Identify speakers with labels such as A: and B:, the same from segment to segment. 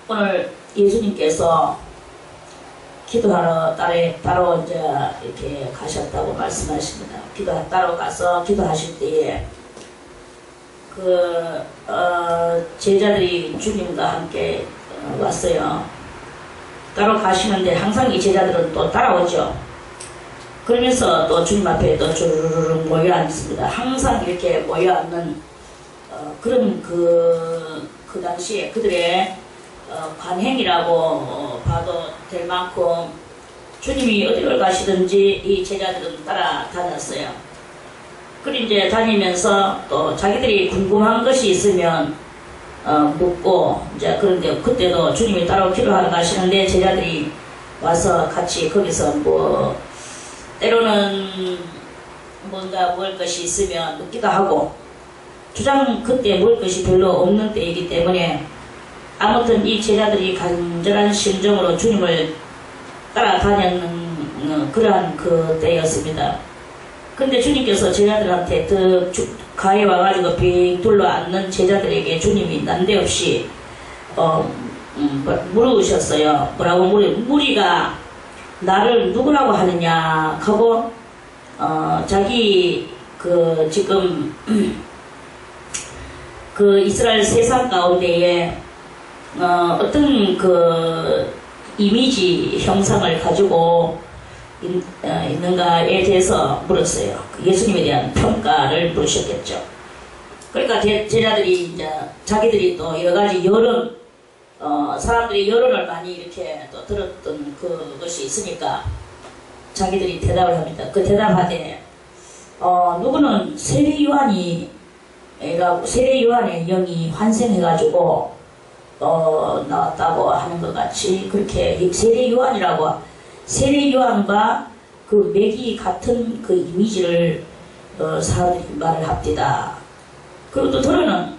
A: 오늘 예수님께서 기도하러 따로 이제 이렇게 가셨다고 말씀하십니다. 따로 가서 기도하실 때에 제자들이 주님과 함께 왔어요. 따로 가시는데 항상 이 제자들은 또 따라오죠. 그러면서 또 주님 앞에 또 주르르 모여 앉습니다. 항상 이렇게 모여 앉는 그런 그 당시에 그들의 관행이라고 봐도 될 만큼 주님이 어디를 가시든지 이 제자들은 따라다녔어요. 그리고 이제 다니면서 또 자기들이 궁금한 것이 있으면 묻고 이제 그런데 그때도 주님이 따로 기도하러 가시는데 제자들이 와서 같이 거기서 뭐 때로는 뭔가 먹을 것이 있으면 묻기도 하고 주장 그때 먹을 것이 별로 없는 때이기 때문에 아무튼 이 제자들이 간절한 심정으로 주님을 따라다녔는 그러한 그 때였습니다. 근데 주님께서 제자들한테 가에 와가지고 빙 둘러 앉는 제자들에게 주님이 난데없이 물으셨어요. 뭐라고 무리가 나를 누구라고 하느냐 하고 자기 지금 이스라엘 세상 가운데에 어떤 이미지 형상을 가지고 있는가에 대해서 물었어요. 예수님에 대한 평가를 물으셨겠죠. 그러니까 제자들이 이제 자기들이 또 여러 가지 사람들이 여론을 많이 이렇게 또 들었던 그것이 있으니까 자기들이 대답을 합니다. 그 대답하되 누구는 세례 요한의 영이 환생해가지고 나왔다고 하는 것 같이 그렇게 세례 요한과 그 맥이 같은 그 이미지를 사람들이 말을 합디다. 그리고 또 들어는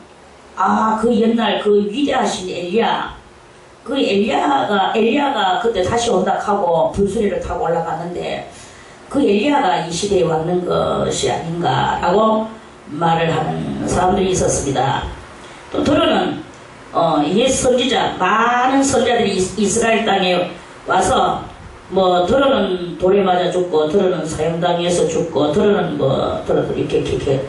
A: 그 옛날 그 위대하신 엘리야가 그때 다시 온다 하고 불수레를 타고 올라갔는데 그 엘리야가 이 시대에 왔는 것이 아닌가라고 말을 하는 사람들이 있었습니다. 또 들어는 예수 선지자 많은 선지자들이 이스라엘 땅에 와서 뭐 들어는 돌에 맞아 죽고 들어는 사형당해서 죽고 들어는 이렇게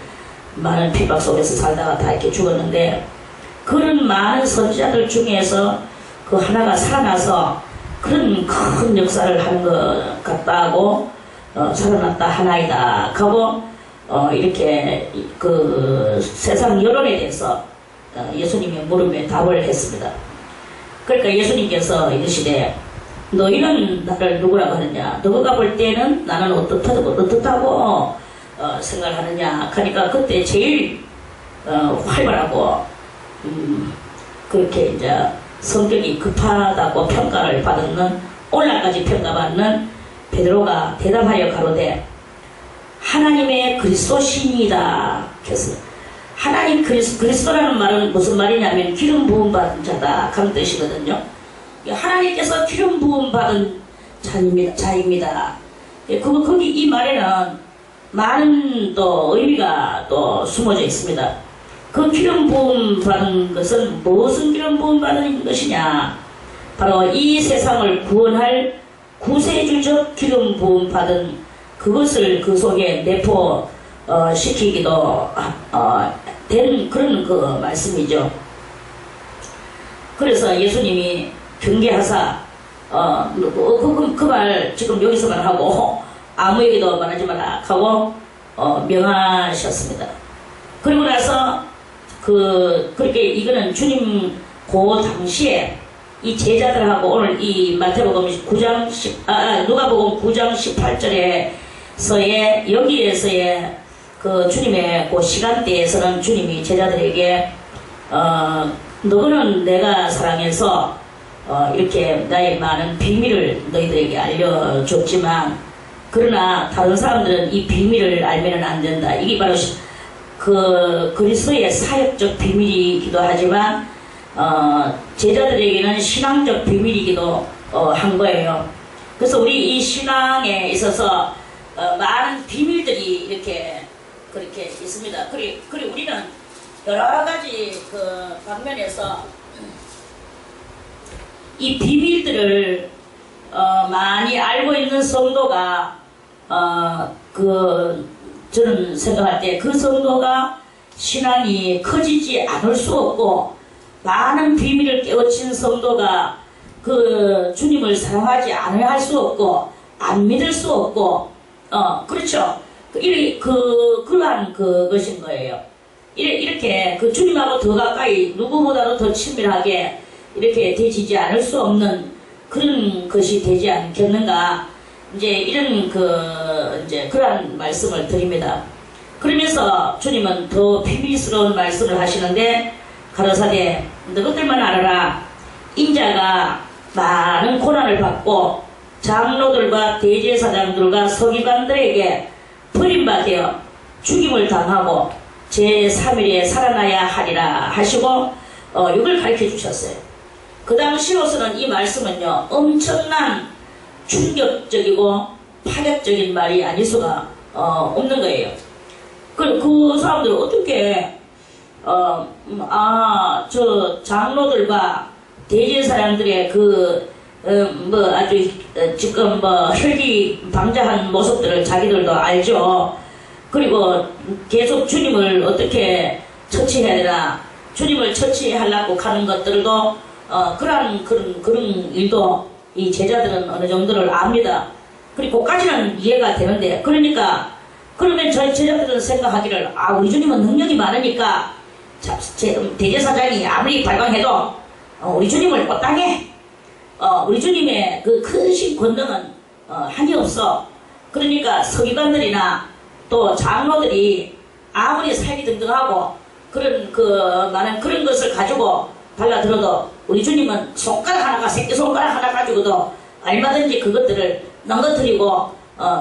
A: 많은 핍박 속에서 살다가 다 이렇게 죽었는데 그런 많은 선지자들 중에서 그 하나가 살아나서 그런 큰 역사를 하는 것 같다고 살아났다 하나이다 하고 이렇게 그 세상 여론에 대해서 예수님의 물음에 답을 했습니다. 그러니까 예수님께서 이르시되 너희는 나를 누구라고 하느냐? 너희가 볼 때는 나는 어떻다고 생각하느냐? 하니까 그때 제일 활발하고 그렇게 이제 성격이 급하다고 평가를 받는 오늘날까지 평가받는 베드로가 대답하여 가로되 하나님의 그리스도시니이다. 그래서 하나님 그리스도라는 말은 무슨 말이냐면 기름 부음 받은 자다 그런 뜻이거든요. 하나님께서 기름 부음 받은 자입니다. 거기 이 말에는 많은 또 의미가 또 숨어져 있습니다. 그 기름 부음 받은 것은 무슨 기름 부음 받은 것이냐? 바로 이 세상을 구원할 구세주적 기름 부음 받은 그것을 그 속에 내포시키기도 된 그런 그 말씀이죠. 그래서 예수님이 경계하사 그 말 지금 여기서만 하고 아무에게도 말하지 마라 하고 명하셨습니다. 그리고 나서 그렇게 이거는 주님 그 당시에 이 제자들하고 오늘 이 마태복음 9장 누가복음 9장 18절에서의 여기에서의 그 주님의 그 시간대에서는 주님이 제자들에게 너는 내가 사랑해서 이렇게 나의 많은 비밀을 너희들에게 알려줬지만 그러나 다른 사람들은 이 비밀을 알면은 안 된다. 이게 바로 그 그리스도의 사역적 비밀이기도 하지만 제자들에게는 신앙적 비밀이기도 한 거예요. 그래서 우리 이 신앙에 있어서 많은 비밀들이 이렇게 그렇게 있습니다. 그리고 우리는 여러 가지 그 방면에서 이 비밀들을 많이 알고 있는 성도가 저는 생각할 때 그 성도가 신앙이 커지지 않을 수 없고, 많은 비밀을 깨우친 성도가 그 주님을 사랑하지 않아야 할 수 없고, 안 믿을 수 없고, 그렇죠. 그러한 그것인 거예요. 이렇게 그 주님하고 더 가까이 누구보다도 더 친밀하게 이렇게 되지지 않을 수 없는 그런 것이 되지 않겠는가. 이제 이런 그러한 말씀을 드립니다. 그러면서 주님은 더 비밀스러운 말씀을 하시는데, 가로사대 너희들만 알아라. 인자가 많은 고난을 받고 장로들과 대제사장들과 서기관들에게 버림받아 죽임을 당하고 제3일에 살아나야 하리라 하시고 이걸 가르쳐 주셨어요. 그 당시로서는 이 말씀은요, 엄청난 충격적이고 파격적인 말이 아닐 수가 없는 거예요. 그 사람들 어떻게 저 장로들과 대제사장들의 아주 지금 혈기방자한 모습들을 자기들도 알죠. 그리고 계속 주님을 어떻게 처치해야 되나, 주님을 처치하려고 하는 것들도 그런 일도 이 제자들은 어느 정도를 압니다. 그리고 그까지는 이해가 되는데, 그러면 저희 제자들은 생각하기를, 우리 주님은 능력이 많으니까 대제사장이 아무리 발광해도 우리 주님을 못 당해. 우리 주님의 그 크신 권능은 한이 없어. 그러니까 서기관들이나 또 장로들이 아무리 살기등등하고 많은 그런 것을 가지고 달라들어도 우리 주님은 손가락 하나가 새끼손가락 하나 가지고도 얼마든지 그것들을 넘어뜨리고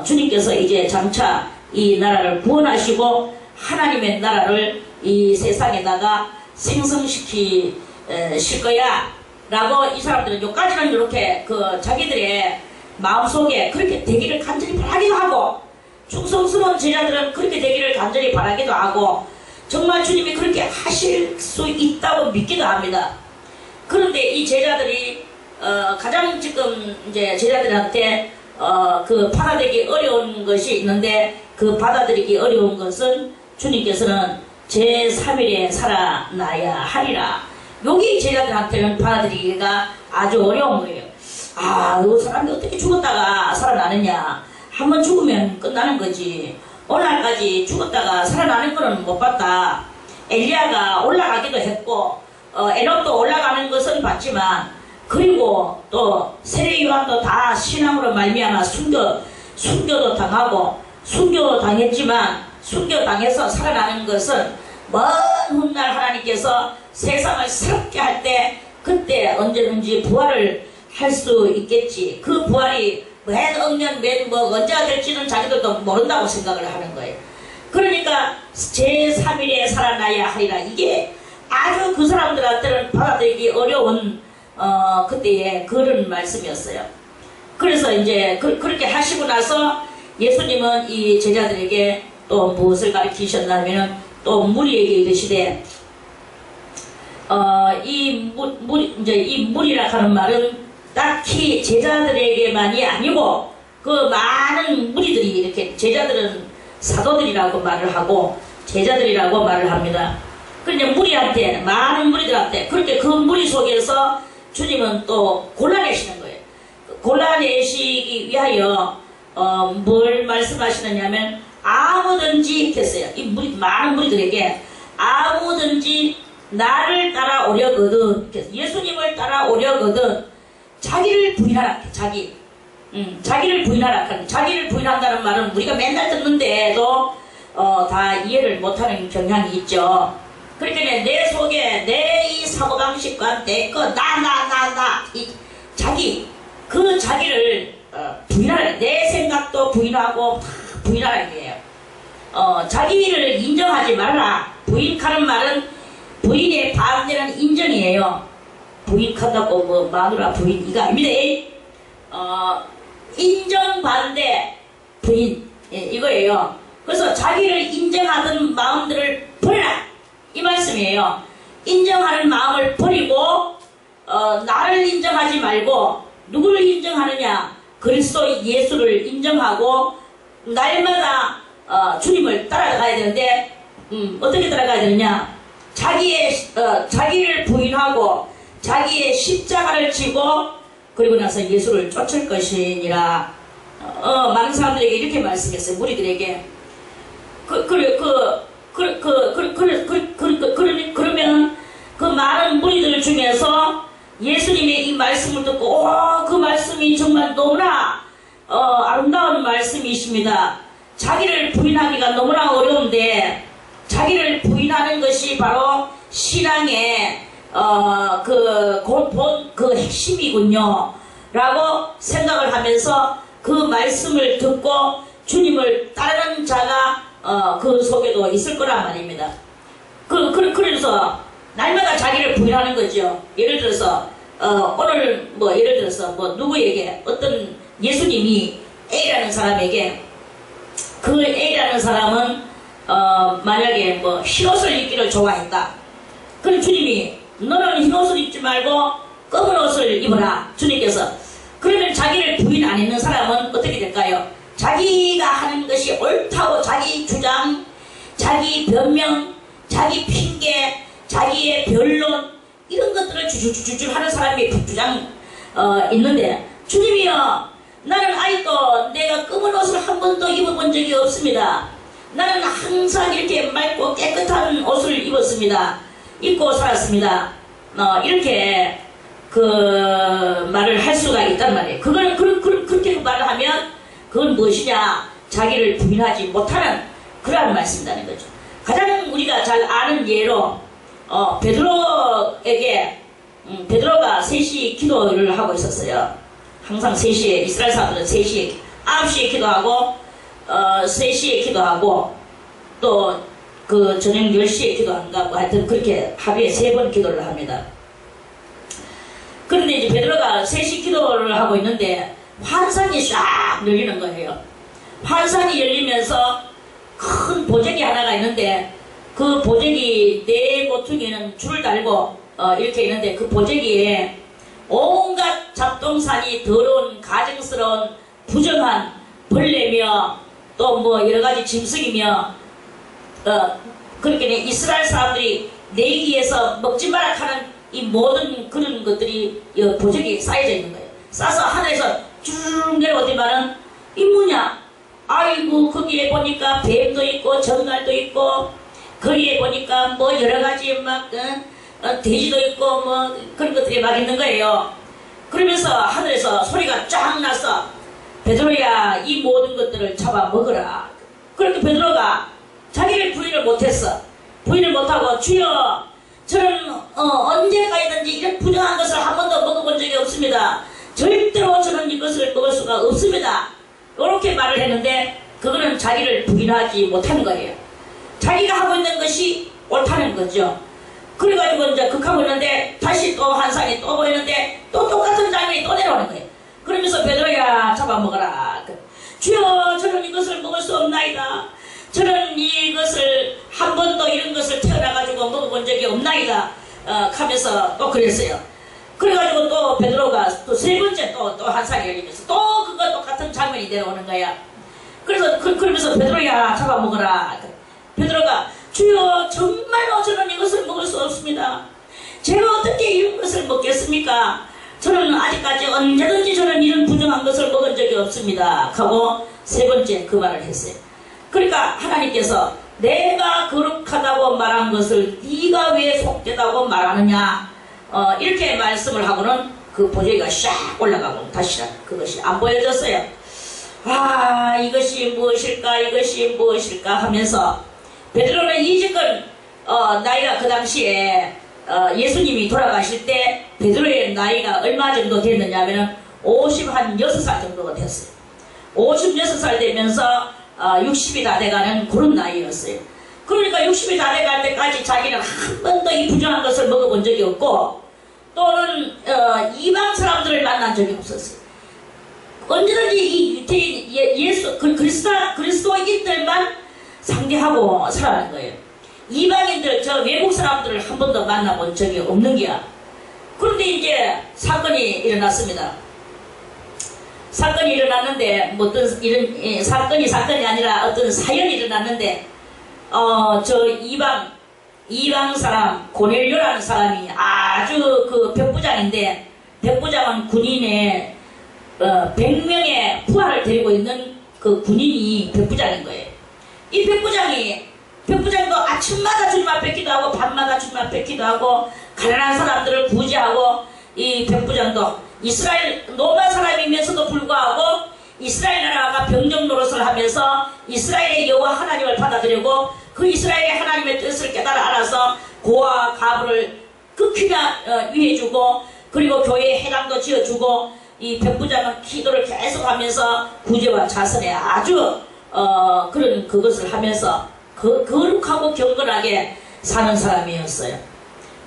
A: 주님께서 이제 장차 이 나라를 구원하시고 하나님의 나라를 이 세상에다가 생성시키실 거야 라고 이 사람들은 여기까지는 이렇게 자기들의 마음속에 그렇게 되기를 간절히 바라기도 하고, 충성스러운 제자들은 그렇게 되기를 간절히 바라기도 하고, 정말 주님이 그렇게 하실 수 있다고 믿기도 합니다. 그런데 이 제자들이 가장 지금 이제 제자들한테 받아들이기 어려운 것이 있는데, 그 받아들이기 어려운 것은 주님께서는 제3일에 살아나야 하리라. 여기 제자들한테는 받아들이기가 아주 어려운 거예요. 그 사람이 어떻게 죽었다가 살아나느냐. 한번 죽으면 끝나는 거지. 오늘까지 죽었다가 살아나는 거는 못 봤다. 엘리야가 올라가기도 했고 에녹도 올라가는 것은 봤지만, 그리고 또 세례 요한도 다 신앙으로 말미암아 순교도 당하고 순교당했지만, 순교당해서 살아나는 것은 먼 훗날 하나님께서 세상을 새롭게 할 때 그때 언제든지 부활을 할 수 있겠지. 그 부활이 맨 억년 언제가 될지는 자기들도 모른다고 생각을 하는 거예요. 그러니까 제3일에 살아나야 하리라. 이게 아주 그 사람들한테는 받아들이기 어려운 그때의 그런 말씀이었어요. 그래서 이제 그렇게 하시고 나서 예수님은 이 제자들에게 또 무엇을 가르치셨냐면은, 또 무리에게 이르시되, 이 무리라 하는 말은 딱히 제자들에게만이 아니고 그 많은 무리들이, 이렇게 제자들은 사도들이라고 말을 하고 제자들이라고 말을 합니다. 그런데 무리한테, 많은 무리들한테, 그렇게 그 무리 속에서 주님은 또 골라내시는 거예요. 골라내시기 위하여 뭘 말씀하시느냐면, 아무든지 했어요. 이 많은 무리들에게 아무든지 나를 따라오려거든, 예수님을 따라오려거든 자기를 부인하라. 자기를 부인하라. 자기를 부인한다는 말은 우리가 맨날 듣는데도 다 이해를 못하는 경향이 있죠. 그러니까 내 속에 내 이 사고방식과 내 거 나 그 자기를 부인하라. 내 생각도 부인하고 다 부인하라는 거예요. 자기를 인정하지 말라. 부인하는 말은 부인의 반대는 인정이에요. 부인한다고 마누라 부인 이거 아닙니다. 인정 반대 부인, 예, 이거예요. 그래서 자기를 인정하던 마음들을 버려라 이 말씀이에요. 인정하는 마음을 버리고 나를 인정하지 말고 누구를 인정하느냐? 그리스도 예수를 인정하고 날마다 주님을 따라가야 되는데 어떻게 따라가야 되느냐? 자기를 부인하고 자기의 십자가를 지고 그리고 나서 예수를 쫓을 것이니라. 많은 사람들에게 이렇게 말씀했어요. 무리들에게. 그러면 그 많은 무리들 중에서 예수님의 이 말씀을 듣고 그 말씀이 정말 너무나 아름다운 말씀이십니다. 자기를 부인하기가 너무나 어려운데 자기를 부인하는 것이 바로 신앙의 그 핵심이군요 라고 생각을 하면서 그 말씀을 듣고 주님을 따르는 자가 그 속에도 있을 거란 말입니다. 그래서 날마다 자기를 부인하는 거죠. 예를 들어서 오늘 예를 들어서 누구에게 어떤 예수님이 A라는 사람에게 그 A라는 사람은 만약에 흰옷을 입기를 좋아했다. 그럼 주님이 너는 흰옷을 입지 말고 검은 옷을 입어라. 주님께서. 그러면 자기를 부인 안 했는 사람은 어떻게 될까요? 자기가 하는 것이 옳다고 자기 주장, 자기 변명, 자기 핑계, 자기의 변론 이런 것들을 주줄 하는 사람이 주장 있는데 주님이요 나는 아직도 내가 검은 옷을 한 번도 입어본 적이 없습니다. 나는 항상 이렇게 맑고 깨끗한 옷을 입었습니다. 입고 살았습니다. 이렇게 그 말을 할 수가 있단 말이에요. 그렇게 말을 하면 그건 무엇이냐? 자기를 부인하지 못하는 그러한 말씀이라는 거죠. 가장 우리가 잘 아는 예로 베드로에게 베드로가 3시 기도를 하고 있었어요. 항상 3시에 이스라엘 사람들은 3시에 9시에 기도하고 3시에 기도하고 또 그 저녁 10시에 기도한다고 하여튼 그렇게 하루에 3번 기도를 합니다. 그런데 이제 베드로가 3시 기도를 하고 있는데 환상이 쫙 열리는 거예요. 환상이 열리면서 큰 보재기 하나가 있는데 그 보재기 네 모퉁이는 줄을 달고 이렇게 있는데 그 보재기에 온갖 잡동산이 더러운 가증스러운 부정한 벌레며 또 여러가지 짐승이며 그렇게 이스라엘 사람들이 내기에서 먹지 마라 하는 이 모든 그런 것들이 보재기에 쌓여져 있는 거예요. 싸서 하늘에서 쭉 내려오더만은 이 뭐냐? 아이고 거기에 보니까 뱀도 있고 정갈도 있고 거기에 보니까 여러가지 막 돼지도 있고 그런 것들이 막 있는 거예요. 그러면서 하늘에서 소리가 쫙 나서 베드로야 이 모든 것들을 잡아 먹어라. 그렇게 베드로가 자기를 부인을 못했어. 부인을 못하고 주여 저는 언제까지든지 이런 부정한 것을 한 번도 먹어본 적이 없습니다. 절대로 저는 이것을 먹을 수가 없습니다. 이렇게 말을 했는데 그거는 자기를 부인하지 못하는 거예요. 자기가 하고 있는 것이 옳다는 거죠. 그래가지고 이제 극하고 있는데 다시 또 환상이 또 보이는데 또 똑같은 장면이 또 내려오는 거예요. 그러면서 베드로야 잡아먹어라. 주여 저는 이것을 먹을 수 없나이다. 저는 이것을 한 번도 이런 것을 태어나가지고 먹어본 적이 없나이다. 하면서 또 그랬어요. 그래가지고 또 베드로가 또 3번째 또 환상이 열리면서 또 그거 똑같은 장면이 내려오는 거야. 그래서 그러면서 베드로야 잡아먹어라. 베드로가 주여 정말로 저는 이것을 먹을 수 없습니다. 제가 어떻게 이런 것을 먹겠습니까? 저는 아직까지 언제든지 저는 이런 부정한 것을 먹은 적이 없습니다. 하고 3번째 그 말을 했어요. 그러니까 하나님께서 내가 거룩하다고 말한 것을 네가 왜 속되다고 말하느냐 이렇게 말씀을 하고는 그 보재기가 샥 올라가고 다시 그것이 안 보여졌어요. 아 이것이 무엇일까 하면서 베드로는 이제껏 나이가 그 당시에 예수님이 돌아가실 때 베드로의 나이가 얼마 정도 됐느냐 하면 56살 정도가 됐어요. 56살 되면서 60이 다 돼가는 그런 나이였어요. 그러니까 60이 다 돼갈 때까지 자기는 한 번도 이 부정한 것을 먹어본 적이 없고 또는 이방 사람들을 만난 적이 없었어요. 언제든지 이 유태인 예수 그리스도인들만 상대하고 살아가는 거예요. 이방인들 저 외국 사람들을 한 번도 만나본 적이 없는 게야. 그런데 이제 사건이 일어났습니다. 사건이 일어났는데 뭐 어떤 이런 사건이 아니라 어떤 사연이 일어났는데 저 이방 사람 고넬료라는 사람이 아주 그 백부장인데, 백부장은 군인의 100명의 부하를 데리고 있는 그 군인이 백부장인 거예요. 이 백부장도 아침마다 주님 앞에 기도하고 밤마다 주님 앞에 기도하고 가난한 사람들을 구제하고, 이 백부장도 이스라엘 로마 사람이면서도 불구하고 이스라엘 나라가 병정 노릇을 하면서 이스라엘의 여호와 하나님을 받아들이고 그 이스라엘의 하나님의 뜻을 깨달아 알아서 고아 가부를 극히나 위해주고, 그리고 교회에 해당도 지어주고, 이 백부장은 기도를 계속하면서 구제와 자선에 아주 그런 그것을 하면서 거룩하고 경건하게 사는 사람이었어요.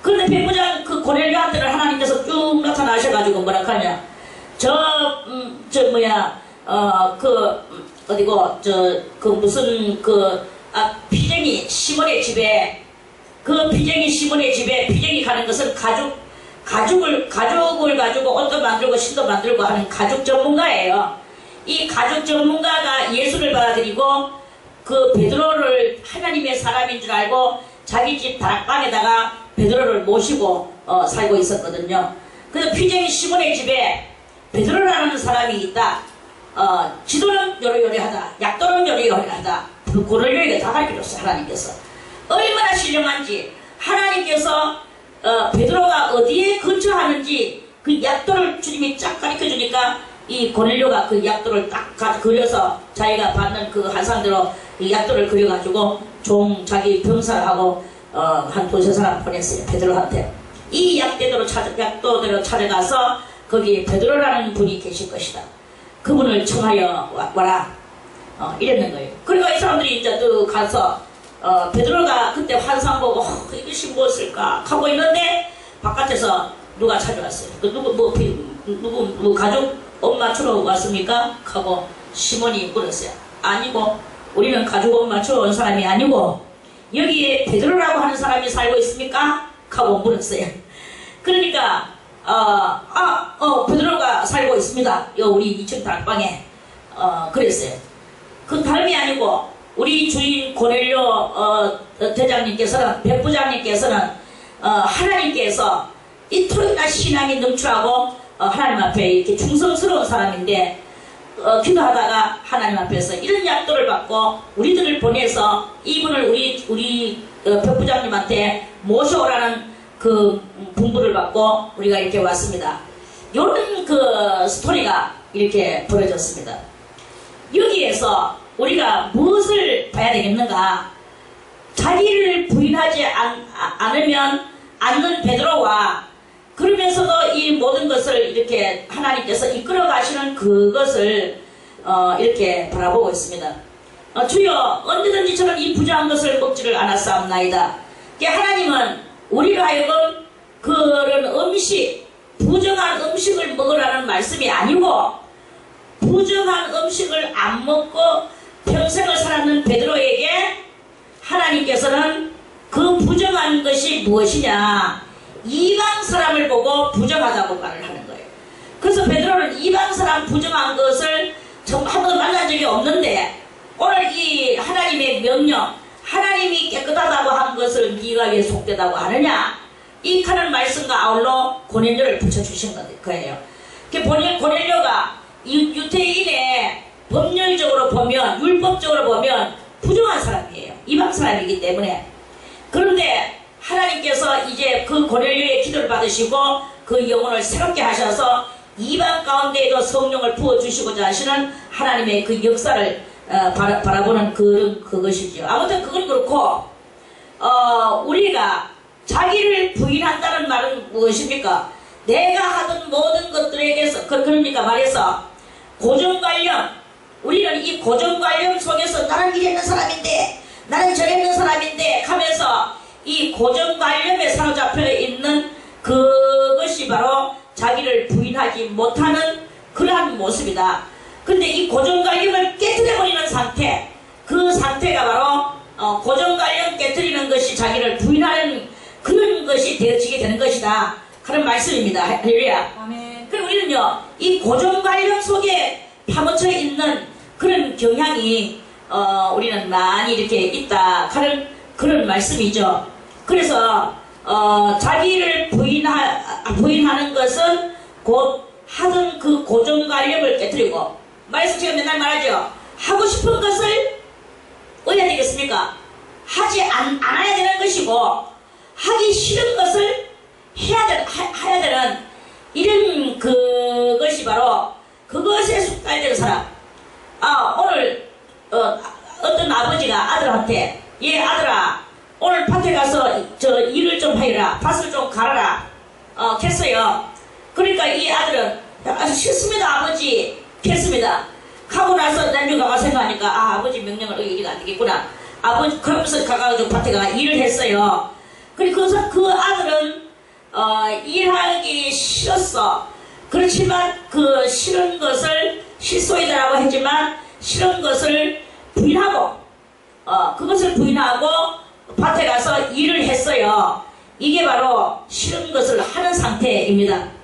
A: 그런데 백부장 그 고넬료한테는 하나님께서 쭉 나타나셔가지고 뭐라 하냐, 피쟁이 시몬의 집에, 피쟁이 가는 것은 가죽을 가지고 옷도 만들고 신도 만들고 하는 가죽 전문가예요. 이 가죽 전문가가 예수를 받아들이고 그 베드로를 하나님의 사람인 줄 알고 자기 집 다락방에다가 베드로를 모시고 살고 있었거든요. 그래서 피쟁이 시몬의 집에 베드로라는 사람이 있다. 지도는 요리요리하다. 약도는 요리요리하다. 그 고넬료에게 다 가르쳐줬어요. 하나님께서 얼마나 신령한지. 하나님께서 베드로가 어디에 근처하는지 그 약도를 주님이 쫙 가르쳐주니까 이 고넬료가 그 약도를 딱 그려서 자기가 받는 그 한상대로 이 약도를 그려가지고 자기 병사하고 한 두세 사람 보냈어요. 베드로한테. 이 약도대로 찾아가서 거기 베드로라는 분이 계실 것이다. 그분을 청하여 와라. 이랬는 거예요. 그러니까 이 사람들이 이제 또 가서 베드로가 그때 환상 보고 이것이 무엇일까 하고 있는데 바깥에서 누가 찾아왔어요. 그 누구 가족 엄마 주러 왔습니까? 하고 시몬이 물었어요. 아니고, 우리는 가족 엄마 주러 온 사람이 아니고 여기에 베드로라고 하는 사람이 살고 있습니까? 하고 물었어요. 그러니까 베드로가 살고 있습니다. 우리 2층 다락방에. 그랬어요. 그 다름이 아니고 우리 주인 고넬료 대장님께서는, 백부장님께서는 하나님께서 이토록이나 신앙이 능출하고 하나님 앞에 이렇게 충성스러운 사람인데 기도하다가 하나님 앞에서 이런 약도를 받고 우리들을 보내서 이분을 우리 백부장님한테 모셔오라는 그 분부를 받고 우리가 이렇게 왔습니다. 이런 그 스토리가 이렇게 벌어졌습니다. 여기에서 우리가 무엇을 봐야 되겠는가? 자기를 부인하지 않는 베드로와 그러면서도 이 모든 것을 이렇게 하나님께서 이끌어 가시는 그것을 이렇게 바라보고 있습니다. 주여, 언제든지 저는 이 부정한 것을 먹지를 않았사옵나이다. 하나님은 우리가 하여금 그런 부정한 음식을 먹으라는 말씀이 아니고, 부정한 음식을 안 먹고 평생을 살았는 베드로에게 하나님께서는 그 부정한 것이 무엇이냐, 이방 사람을 보고 부정하다고 말을 하는 거예요. 그래서 베드로는 이방 사람 부정한 것을 한 번도 만난 적이 없는데, 오늘 이 하나님의 명령, 하나님이 깨끗하다고 한 것을 네가 왜 속되다고 하느냐, 이 하는 말씀과 아울러 고넬료를 붙여주신 거예요. 고넬료가 유태인의 법률적으로 보면, 율법적으로 보면 부정한 사람이에요. 이방 사람이기 때문에. 그런데 하나님께서 이제 그 고넬료의 기도를 받으시고 그 영혼을 새롭게 하셔서 이방 가운데에도 성령을 부어주시고자 하시는 하나님의 그 역사를 바라보는 그것이죠. 아무튼 그건 그렇고, 우리가 자기를 부인한다는 말은 무엇입니까? 내가 하던 모든 것들에게서, 그러니까 말해서 고정관념, 우리는 이 고정관념 속에서 나는 이랬는 사람인데, 나는 저랬는 사람인데 하면서 이 고정관념에 사로잡혀 있는 그것이 바로 자기를 부인하지 못하는 그 그러한 모습이다. 그런데 이 고정관념을 깨뜨려버리는 상태, 그 상태가 바로 고정관념 깨뜨리는 것이 자기를 부인하는 그런 것이 되어지게 되는 것이다. 그런 말씀입니다. 할렐루야.
B: 아멘.
A: 그리고 우리는요, 이 고정관념 속에 파묻혀 있는 그런 경향이 우리는 많이 이렇게 있다. 그런 말씀이죠. 그래서 자기를 부인하는 것은 곧 하던 그 고정관념을 깨뜨리고, 말씀 제가 맨날 말하죠. 하고 싶은 것을 어디야 되겠습니까? 하지 않아야 되는 것이고, 하기 싫은 것을 해야 되는 이런 그것이 바로 그것에 숙달된 사람. 오늘 어떤 아버지가 아들한테, 얘 아들아, 오늘 밭에 가서 저 일을 좀 해라, 밭을 좀 갈아라 했어요. 그러니까 이 아들은 아주 싫습니다 아버지 했습니다. 하고 나서 나중에 가서 생각하니까 아버지 명령을 어기가 안 되겠구나. 아버지 그러면서 가가지고 밭에 가 일을 했어요. 그래서 그 아들은 일하기 싫었어. 그렇지만 그 싫은 것을 실소이다라고 했지만 싫은 것을 부인하고 그것을 부인하고 밭에 가서 일을 했어요. 이게 바로 싫은 것을 하는 상태입니다.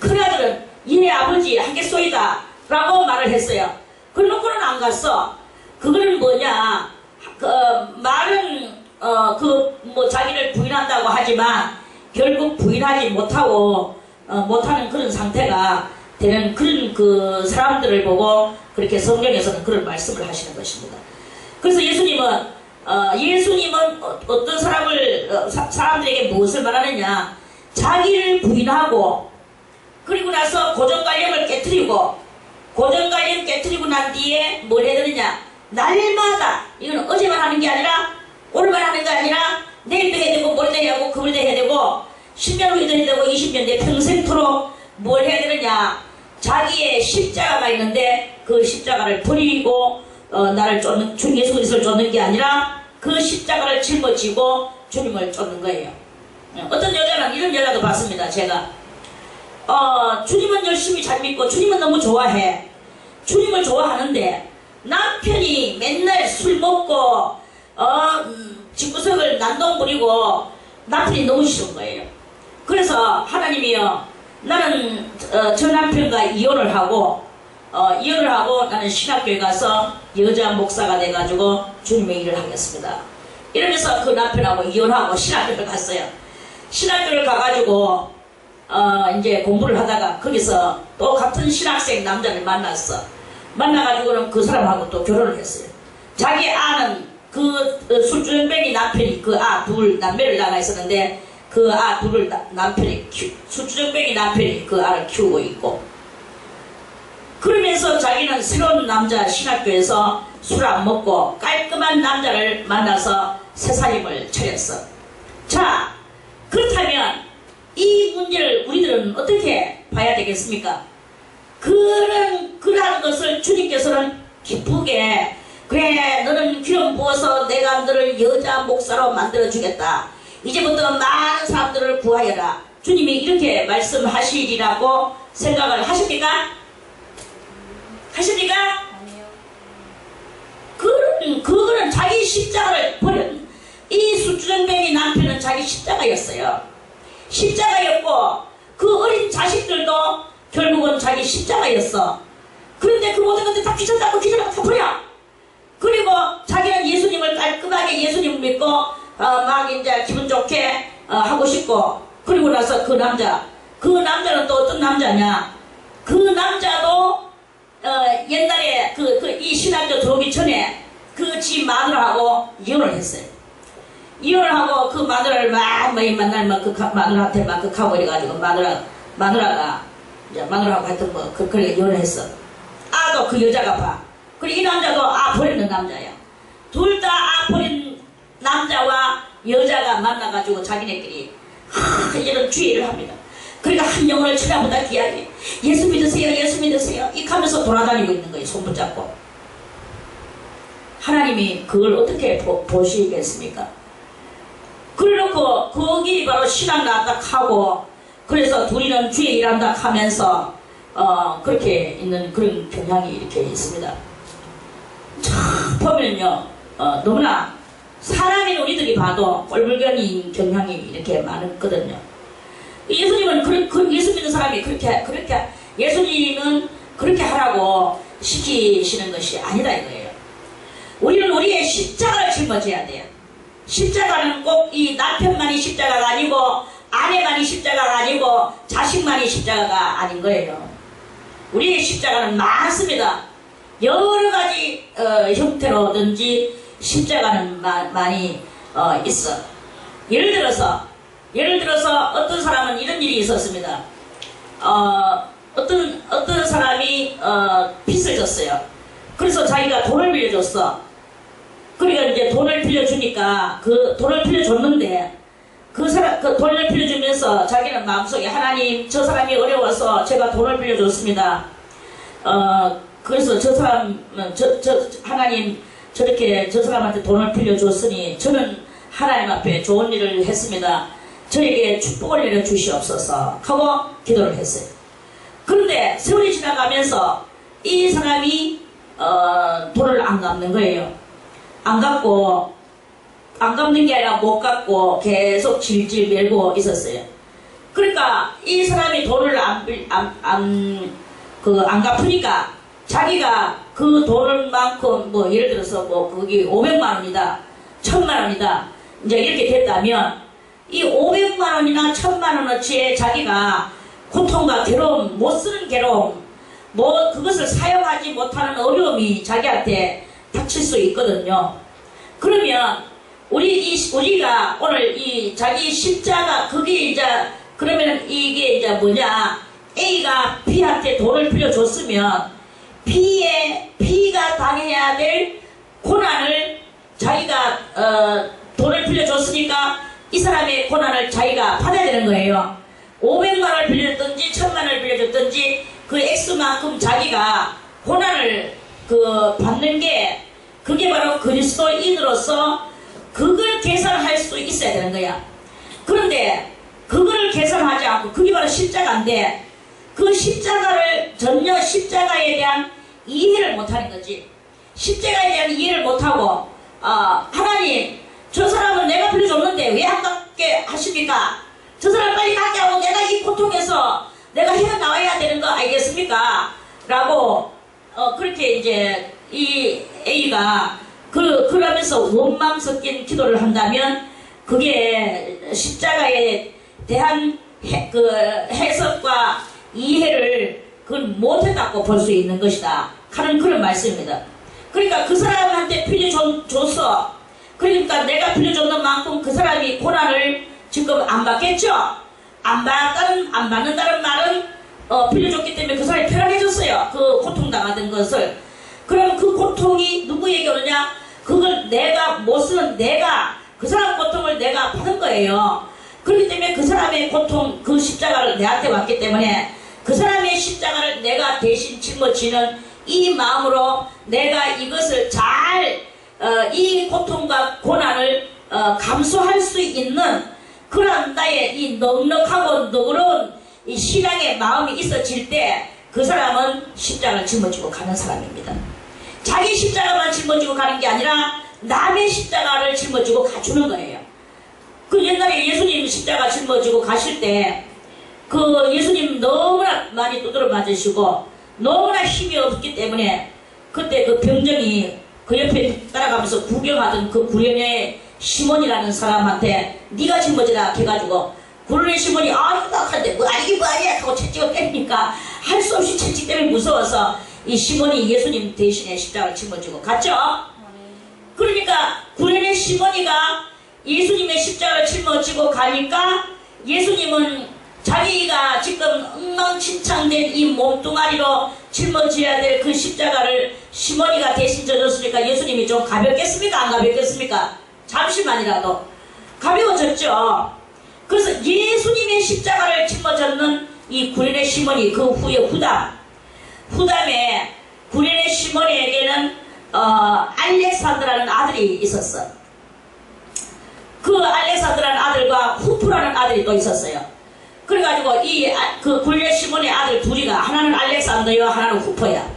A: 큰 아들은 얘 아버지 하겠소이다 라고 말을 했어요. 그러고는 안 갔어. 그거는 뭐냐, 말은 자기를 부인한다고 하지만 결국 부인하지 못하고 못하는 그런 상태가 되는 그런 그 사람들을 보고 그렇게 성경에서는 그런 말씀을 하시는 것입니다. 그래서 예수님은 어떤 사람들에게 무엇을 말하느냐, 자기를 부인하고 그리고 나서 고정관념을 깨뜨리고, 고정관념 깨뜨리고 난 뒤에 뭘 해야 되느냐, 날마다, 이건 어제만 하는 게 아니라 오늘만 하는 게 아니라 내일도 해야 되고 모레도 해야 되고 그물도 해야 되고 10년 후에도 해야 되고 20년 내 평생토록 뭘 해야 되느냐, 자기의 십자가가 있는데 그 십자가를 버리고 나를 쫓는, 주 예수 그리스도를 쫓는 게 아니라 그 십자가를 짊어지고 주님을 쫓는 거예요. 어떤 여자는 이런 여자도 봤습니다. 제가 주님은 열심히 잘 믿고 주님은 너무 좋아해. 주님을 좋아하는데 남편이 맨날 술 먹고 집구석을 난동 부리고 남편이 너무 싫은 거예요. 그래서 하나님이요, 나는 저 남편과 이혼을 하고 나는 신학교에 가서 여자 목사가 돼가지고 주님의 일을 하겠습니다. 이러면서 그 남편하고 이혼하고 신학교를 갔어요. 신학교를 가가지고 이제 공부를 하다가 거기서 또 같은 신학생 남자를 만났어. 만나가지고는 그 사람하고 또 결혼을 했어요. 자기 아는 그 술주정뱅이 남편이 그 둘 남매를 낳아 있었는데 그 둘을 남편이 술주정뱅이 남편이 그 아를 키우고 있고, 그러면서 자기는 새로운 남자 신학교에서 술 안 먹고 깔끔한 남자를 만나서 새살림을 차렸어. 자, 그렇다면 이 문제를 우리들은 어떻게 봐야 되겠습니까? 그러한 것을 주님께서는 기쁘게, 그래 너는 기름 부어서 내가 너를 여자 목사로 만들어주겠다, 이제부터 많은 사람들을 구하여라, 주님이 이렇게 말씀하시리라고 생각을 하십니까? 하십니까?
B: 아니요.
A: 그거는 자기 십자가를 버린, 이 술주정뱅이 남편은 자기 십자가였어요. 십자가였고 그 어린 자식들도 결국은 자기 십자가였어. 그런데 그 모든 것들 다 귀찮다고 다 버려. 그리고 자기는 예수님을 깔끔하게 예수님을 믿고 막 이제 기분 좋게 하고 싶고, 그리고 나서 그 남자는 또 어떤 남자냐, 그 남자도 옛날에 이 신학교 들어오기 전에 그 집 마누라하고 이혼을 했어요. 이혼을 하고 그 마누라를 만나면 그 마누라한테 막 하고 이래가지고 마누라가 이제 마누라하고 하여튼 그러니까 이혼을 했어. 아도 그 여자가 봐. 그리고 이 남자도 버리는 남자야. 둘 다 버린 남자와 여자가 만나가지고 자기네끼리 이런 주의를 합니다. 그러니까 한 영혼을 찾아보다 귀하게 예수 믿으세요, 예수 믿으세요 이 하면서 돌아다니고 있는 거예요. 손 붙잡고. 하나님이 그걸 어떻게 보시겠습니까? 그래놓고 거기 바로 신앙 나왔다 하고, 그래서 둘이는 주의 일한다 하면서 그렇게 있는 그런 경향이 이렇게 있습니다. 참 보면요, 너무나 사람인 우리들이 봐도 꼴불견인 경향이 이렇게 많거든요. 예수님은 예수 믿는 사람이 그렇게 예수님은 그렇게 하라고 시키시는 것이 아니다 이거예요. 우리는 우리의 십자가를 짊어져야 돼요. 십자가는 꼭 이 남편만이 십자가가 아니고 아내만이 십자가가 아니고 자식만이 십자가가 아닌 거예요. 우리의 십자가는 많습니다. 여러 가지 형태로든지 십자가는 많이 있어. 예를 들어서 어떤 사람은 이런 일이 있었습니다. 어떤 사람이 빚을 졌어요. 그래서 자기가 돈을 빌려줬어. 그러니까 이제 돈을 빌려주니까 그 돈을 빌려줬는데 그 돈을 빌려주면서 자기는 마음속에 하나님 저 사람이 어려워서 제가 돈을 빌려줬습니다. 그래서 저 사람 하나님 저렇게 저 사람한테 돈을 빌려줬으니 저는 하나님 앞에 좋은 일을 했습니다. 저에게 축복을 내려주시옵소서 하고 기도를 했어요. 그런데 세월이 지나가면서 이 사람이 돈을 안 갚는 거예요. 안 갚는 게 아니라 못 갚고 계속 질질 밀고 있었어요. 그러니까 이 사람이 돈을 안 갚으니까 자기가 그 돈만큼 뭐 예를 들어서 뭐 거기 500만 원이다 1000만 원이다 이제 이렇게 됐다면 이 500만 원이나 1000만 원어치의 자기가 고통과 괴로움, 못 쓰는 괴로움, 뭐 그것을 사용하지 못하는 어려움이 자기한테 닥칠 수 있거든요. 그러면 우리가 오늘 이 자기 십자가 그게 이제 그러면 이게 이제 뭐냐, A가 B한테 돈을 빌려줬으면 B가 당해야 될 고난을 자기가 돈을 빌려줬으니까 이 사람의 고난을 자기가 받아야 되는 거예요. 500만 원을 빌려줬든지 1000만 원을 빌려줬든지 그 X만큼 자기가 고난을 받는 게 그게 바로 그리스도인으로서 그걸 계산할 수 있어야 되는 거야. 그런데 그거를 계산하지 않고 그게 바로 십자가인데 그 십자가를 전혀 십자가에 대한 이해를 못하는 거지. 십자가에 대한 이해를 못하고 하나님 저 사람은 내가 빌려줬는데 왜 안 갚게 하십니까? 저 사람 빨리 가게 하고 내가 이 고통에서 내가 헤어나와야 되는 거 알겠습니까? 라고 그렇게 이제 이 A가 그러면서 원망 섞인 기도를 한다면 그게 십자가에 대한 해석과 이해를 못했다고 볼 수 있는 것이다 하는 그런 말씀입니다. 그러니까 그 사람한테 빌려줬어. 그러니까 내가 빌려줬는 만큼 그 사람이 고난을 지금 안 받겠죠? 안 받는다는 말은 빌려줬기 때문에 그 사람이 편안해졌어요. 그 고통당하던 것을. 그럼 그 고통이 누구에게 오느냐? 그걸 내가 못 쓰는 내가 그 사람 고통을 내가 받은 거예요. 그렇기 때문에 그 사람의 고통 그 십자가를 내한테 왔기 때문에 그 사람의 십자가를 내가 대신 짊어지는 이 마음으로 내가 이것을 잘 이 고통과 고난을 감수할 수 있는 그런 나의 이 넉넉하고 너그러운 이 신앙의 마음이 있어질 때 그 사람은 십자가를 짊어지고 가는 사람입니다. 자기 십자가만 짊어지고 가는 게 아니라 남의 십자가를 짊어지고 가주는 거예요. 그 옛날에 예수님 십자가 짊어지고 가실 때 그 예수님 너무나 많이 두드려 맞으시고 너무나 힘이 없기 때문에 그때 그 병정이 그 옆에 따라가면서 구경하던 그 구련의 시몬이라는 사람한테 네가 짊어지라 해가지고 구련의 시몬이 이거 딱한데 뭐 이게 뭐야 하고 채찍을 때리니까 할 수 없이 채찍 때문에 무서워서 이 시몬이 예수님 대신에 십자가를 짊어지고 갔죠. 그러니까 구련의 시몬이가 예수님의 십자가를 짊어지고 가니까 예수님은 자기가 지금 엉망진창된 이 몸뚱아리로 짊어져야 될 그 십자가를 시몬이가 대신 져줬으니까 예수님이 좀 가볍겠습니까? 안 가볍겠습니까? 잠시만이라도 가벼워졌죠. 그래서 예수님의 십자가를 짊어졌는 이 구련의 시몬이 그 후에 후담에 구련의 시몬에게는 알렉산드라는 아들이 있었어. 그 알렉산드라는 아들과 후프라는 아들이 또 있었어요. 그래가지고 그 굴레 시몬의 아들 둘이가 하나는 알렉산더요 하나는 후퍼야.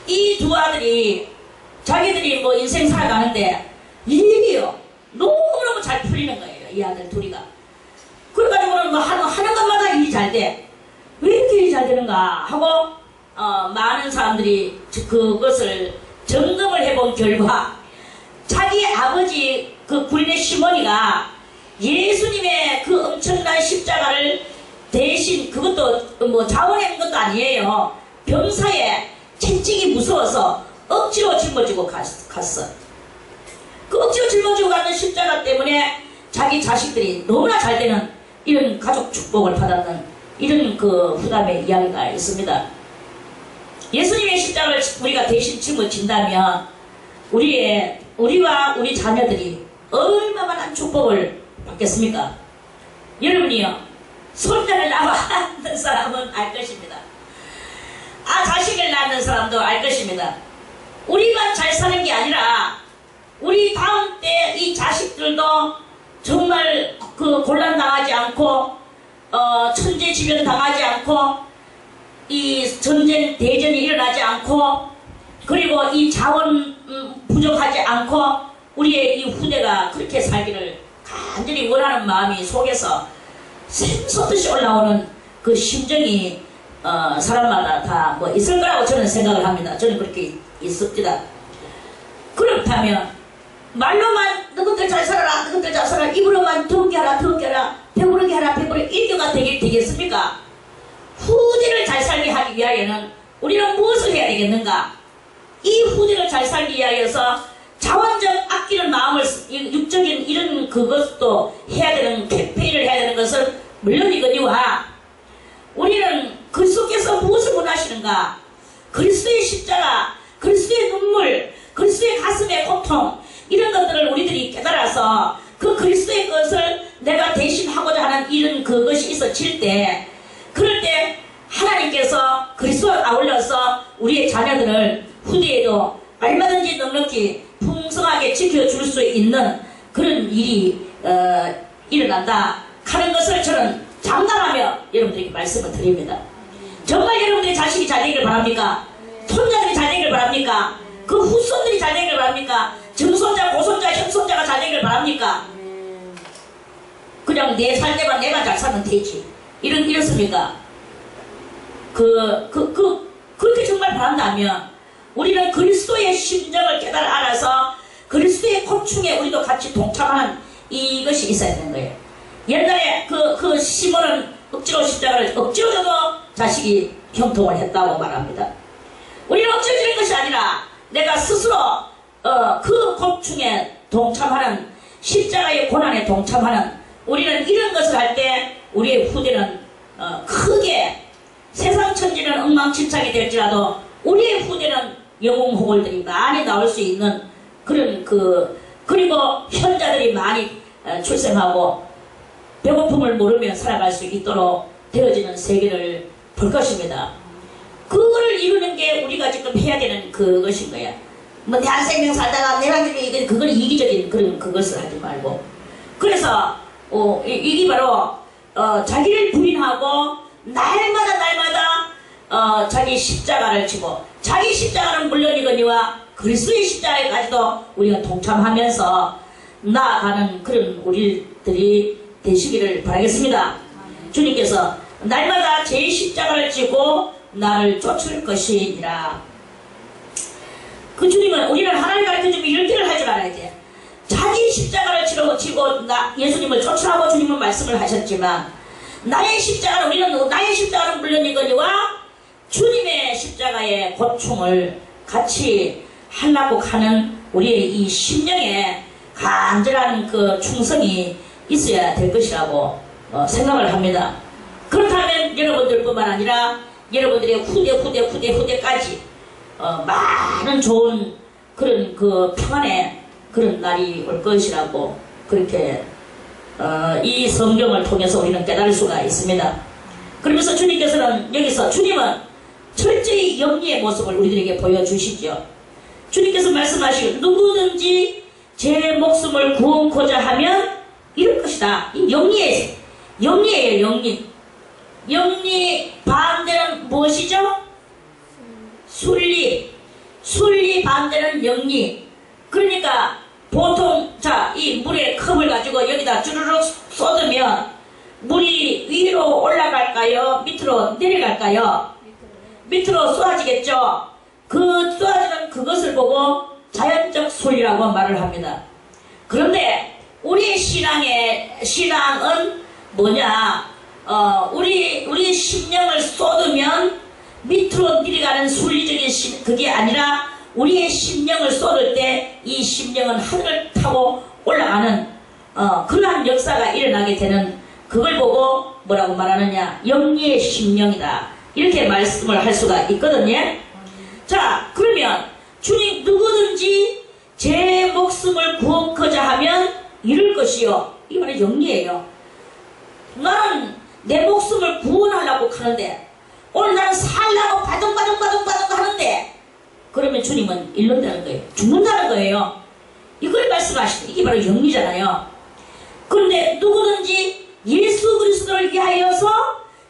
A: 이 두 아들이 자기들이 뭐 인생 살아가는데 일이요 너무너무 잘 풀리는 거예요. 이 아들 둘이가. 그래가지고는 뭐 하는 것마다 일이 잘 돼. 왜 이렇게 일이 잘 되는가 하고 많은 사람들이 그것을 점검을 해본 결과 자기 아버지 그 굴레 시몬이가 예수님의 그 엄청난 십자가를 대신 그것도 뭐 자원한 것도 아니에요. 병사에 채찍이 무서워서 억지로 짊어지고 갔어. 그 억지로 짊어지고 가는 십자가 때문에 자기 자식들이 너무나 잘 되는 이런 가족 축복을 받았는 이런 그 후담의 이야기가 있습니다. 예수님의 십자가를 우리가 대신 짊어진다면 우리와 우리 자녀들이 얼마나 축복을 받겠습니까? 여러분이요 손자를 낳는 사람은 알 것입니다. 자식을 낳는 사람도 알 것입니다. 우리만 잘 사는 게 아니라 우리 다음 때 이 자식들도 정말 그 곤란 당하지 않고 천재지변 당하지 않고 이 전쟁 대전이 일어나지 않고 그리고 이 자원 부족하지 않고 우리의 이 후대가 그렇게 살기를 간절히 원하는 마음이 속에서 샘솟듯이 올라오는 그 심정이 사람마다 다 뭐 있을 거라고 저는 생각을 합니다. 저는 그렇게 있습니다. 그렇다면 말로만 너희들 잘 살아라 너희들 잘 살아라 입으로만 더럽게 하라 더럽게 하라 배부르게 하라 배부르게 이렇게가 되겠습니까? 후대를 잘 살게 하기 위하여는 우리는 무엇을 해야 되겠는가? 이 후대를 잘 살기 위하여서 자원적 아끼는 마음을 육적인 이런 그것도 해야 되는 캠페인을 해야 되는 것을 물론이거니와 우리는 그리스도께서 무엇을 원하시는가? 그리스도의 십자가, 그리스도의 눈물, 그리스도의 가슴의 고통 이런 것들을 우리들이 깨달아서 그 그리스도의 것을 내가 대신하고자 하는 이런 그것이 있어질 때 그럴 때 하나님께서 그리스도와 아울러서 우리의 자녀들을 후대에도 얼마든지 넉넉히 풍성하게 지켜줄 수 있는 그런 일이 일어난다 하는 것을 저는 장담하며 여러분들에게 말씀을 드립니다. 정말 여러분들의 자식이 잘 되기를 바랍니까? 손자들이 잘 되기를 바랍니까? 그 후손들이 잘 되기를 바랍니까? 증손자, 고손자, 형손자가 잘 되기를 바랍니까? 그냥 내 살 때만 내가 잘 살면 되지. 이렇습니까? 그렇게 정말 바란다면 우리는 그리스도의 심정을 알아서 그리스도의 고충에 우리도 같이 동참하는 이것이 있어야 되는 거예요. 옛날에 그 시몬은 억지로 십자가를 억지로 져도 자식이 형통을 했다고 말합니다. 우리는 억지로 지는 것이 아니라 내가 스스로 그 고충에 동참하는 십자가의 고난에 동참하는 우리는 이런 것을 할 때 우리의 후대는 크게 세상 천지는 엉망진창이 될지라도 우리의 후대는 영웅 호걸들이 많이 나올 수 있는 그런 그리고 현자들이 많이 출생하고 배고픔을 모르며 살아갈 수 있도록 되어지는 세계를 볼 것입니다. 그거를 이루는 게 우리가 지금 해야 되는 그것인 거야. 뭐 대한생명 살다가 내가 그걸 이기적인 그런 그것을 하지 말고 그래서 이게 바로 자기를 부인하고 날마다 자기 십자가를 지고 자기 십자가는 물론이거니와 그리스도의 십자가에까지도 우리가 동참하면서 나아가는 그런 우리들이 되시기를 바라겠습니다. 주님께서 날마다 제 십자가를 지고 나를 쫓을 것이니라. 그 주님은 우리는 하나님 가르쳐주면 이런 길을 하지 말아야 돼. 자기 십자가를 지고 예수님을 쫓으라고 주님은 말씀을 하셨지만 나의 십자가는 물론이거니와 주님의 십자가의 고충을 같이 하려고 하는 우리의 이 심령에 간절한 그 충성이 있어야 될 것이라고 생각을 합니다. 그렇다면 여러분들뿐만 아니라 여러분들의 후대까지 많은 좋은 그런 그 평안의 그런 날이 올 것이라고 그렇게 이 성경을 통해서 우리는 깨달을 수가 있습니다. 그러면서 주님께서는 여기서 주님은 철저히 영리의 모습을 우리들에게 보여주시죠. 주님께서 말씀하시고 누구든지 제 목숨을 구원코자 하면 이럴 것이다. 이 영리예요. 영리. 영리 반대는 무엇이죠? 순리. 순리 반대는 영리. 그러니까 보통 자, 이 물에 컵을 가지고 여기다 주르륵 쏟으면 물이 위로 올라갈까요? 밑으로 내려갈까요? 밑으로 쏟아지겠죠? 그 쏟아지는 그것을 보고 자연적 순리라고 말을 합니다. 그런데 우리의 신앙은 뭐냐? 우리 심령을 쏟으면 밑으로 내려가는 순리적인 그게 아니라 우리의 심령을 쏟을 때 이 심령은 하늘을 타고 올라가는 그러한 역사가 일어나게 되는 그걸 보고 뭐라고 말하느냐? 영리의 심령이다. 이렇게 말씀을 할 수가 있거든요. 자, 그러면 주님 누구든지 제 목숨을 구원하고자 하면 이럴 것이요. 이 말은 영리예요. 나는 내 목숨을 구원하려고 하는데 오늘 나는 살라고 바둥바둥 하는데 그러면 주님은 잃는다는 거예요. 죽는다는 거예요. 이걸 말씀하시는 이게 바로 영리잖아요. 그런데 누구든지 예수 그리스도를 위하여서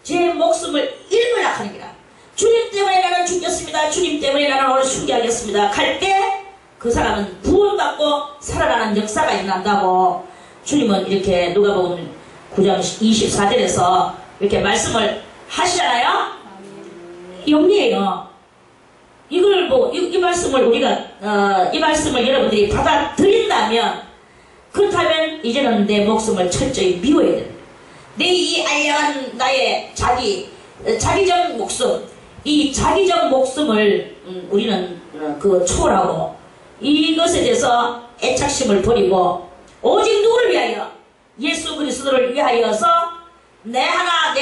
A: 제 목숨을 잃으려 하느니라. 주님 때문에 나는 죽겠습니다. 주님 때문에 나는 오늘 순교하겠습니다. 갈 때 그 사람은 구원받고 살아나는 역사가 일어난다고 주님은 이렇게 누가복음 9장 24절에서 이렇게 말씀을 하시잖아요. 영리예요. 이걸 이 말씀을 우리가 이 말씀을 여러분들이 받아들인다면 그렇다면 이제는 내 목숨을 철저히 미워야 됩니다. 내 이 알량한 나의 자기적 목숨, 이 자기적 목숨을 우리는 초월하고 이것에 대해서 애착심을 버리고 오직 누구를 위하여? 예수 그리스도를 위하여서 내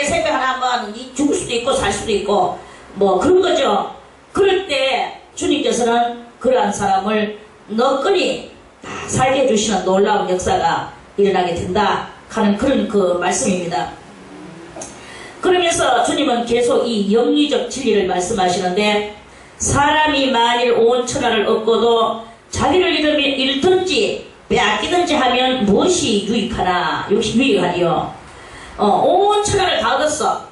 A: 생명 하나 뭐 죽을 수도 있고 살 수도 있고 뭐 그런 거죠. 그럴 때 주님께서는 그러한 사람을 너끈히 다 살게 해주시는 놀라운 역사가 일어나게 된다 하는 그런 그 말씀입니다. 그러면서 주님은 계속 이 영리적 진리를 말씀하시는데 사람이 만일 온 천하를 얻고도 자기를 잃든지 빼앗기든지 하면 무엇이 유익하리요? 온 천하를 다 얻었어.